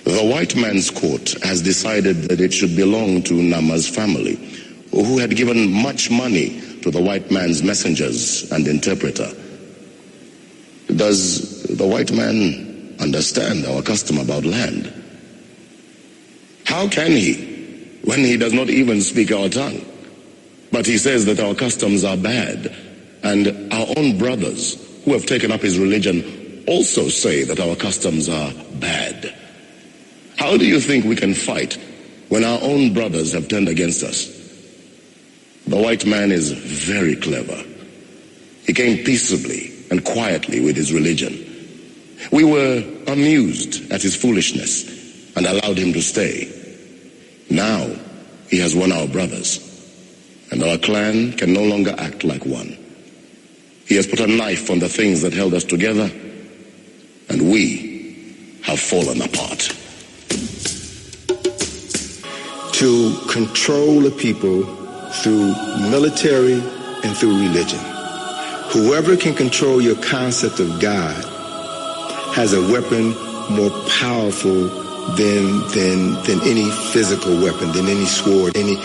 [SPEAKER 11] The white man's court has decided that it should belong to Nama's family, who had given much money to the white man's messengers and interpreter. Does the white man understand our custom about land? How can he, when he does not even speak our tongue? But he says that our customs are bad, and our own brothers who have taken up his religion also say that our customs are bad. How do you think we can fight when our own brothers have turned against us? The white man is very clever. He came peaceably and quietly with his religion. We were amused at his foolishness and allowed him to stay. Now he has won our brothers, and our clan can no longer act like one. He has put a knife on the things that held us together, and we have fallen apart.
[SPEAKER 12] To control the people through military and through religion. Whoever can control your concept of God has a weapon more powerful than any physical weapon, than any sword, any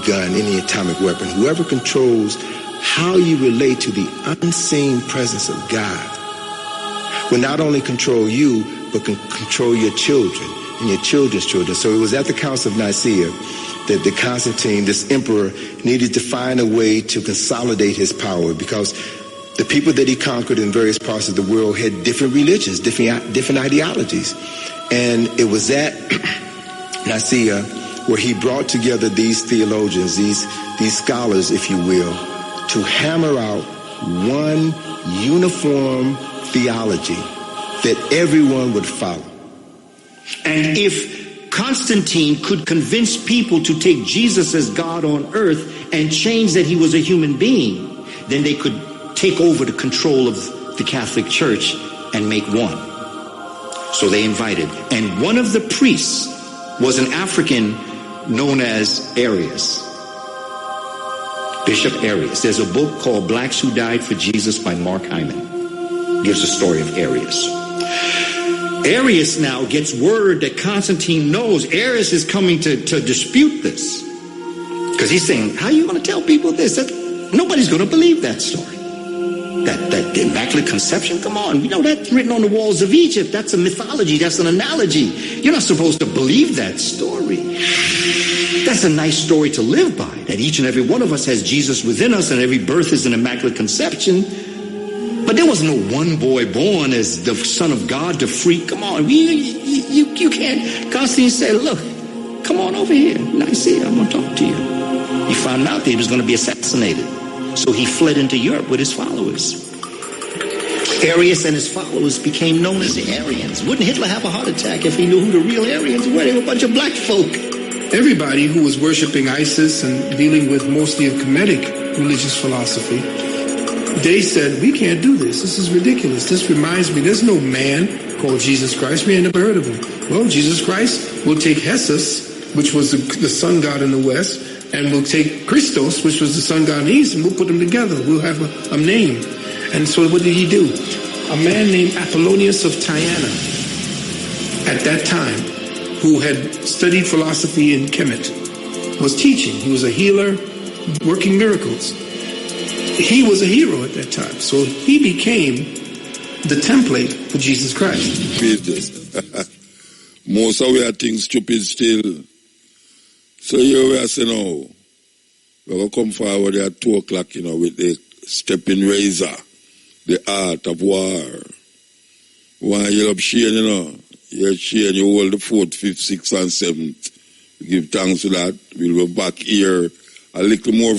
[SPEAKER 12] gun, any atomic weapon. Whoever controls how you relate to the unseen presence of God will not only control you, but can control your children and your children's children. So it was at the Council of Nicaea that Constantine, this emperor, needed to find a way to consolidate his power, because the people that he conquered in various parts of the world had different religions, different ideologies. And it was at Nicaea where he brought together these theologians, these scholars, if you will, to hammer out one uniform theology that everyone would follow.
[SPEAKER 13] And if Constantine could convince people to take Jesus as God on earth and change that he was a human being, then they could take over the control of the Catholic Church and make one. So they invited. And one of the priests was an African known as Arius. Bishop Arius. There's a book called Blacks Who Died for Jesus by Mark Hyman. Gives the story of Arius. Arius now gets word that Constantine knows Arius is coming to dispute this. Because he's saying, how are you going to tell people this? Nobody's going to believe that story. That Immaculate Conception, come on. You know, that's written on the walls of Egypt. That's a mythology. That's an analogy. You're not supposed to believe that story. That's a nice story to live by, that each and every one of us has Jesus within us and every birth is an Immaculate Conception. But there was no one boy born as the Son of God to free. Come on, you can't. Constantine said, look, come on over here. Nicaea, I'm going to talk to you. He found out that he was going to be assassinated. So he fled into Europe with his followers. Arius and his followers became known as the Arians. Wouldn't Hitler have a heart attack if he knew who the real Arians were? They were a bunch of black folk.
[SPEAKER 14] Everybody who was worshiping ISIS and dealing with mostly a Kemetic religious philosophy, they said, we can't do this. This is ridiculous. This reminds me, there's no man called Jesus Christ. We ain't never heard of him. Well, Jesus Christ will take Jesus, which was the sun god in the West, and we'll take Christos, which was the sun god in the East, and we'll put them together. We'll have a name. And so what did he do? A man named Apollonius of Tyana, at that time, who had studied philosophy in Kemet, was teaching. He was a healer, working miracles. He was a hero at that time. So he became the template for Jesus Christ.
[SPEAKER 1] Most of our things stupid still. So here we are saying, no, we're going to come forward at 2 o'clock, you know, with the stepping razor, the art of war. When you're up Shane, you know, you're Shane, you hold the 4th, 5th, 6th, and 7th. We give thanks to that. We'll be back here a little more.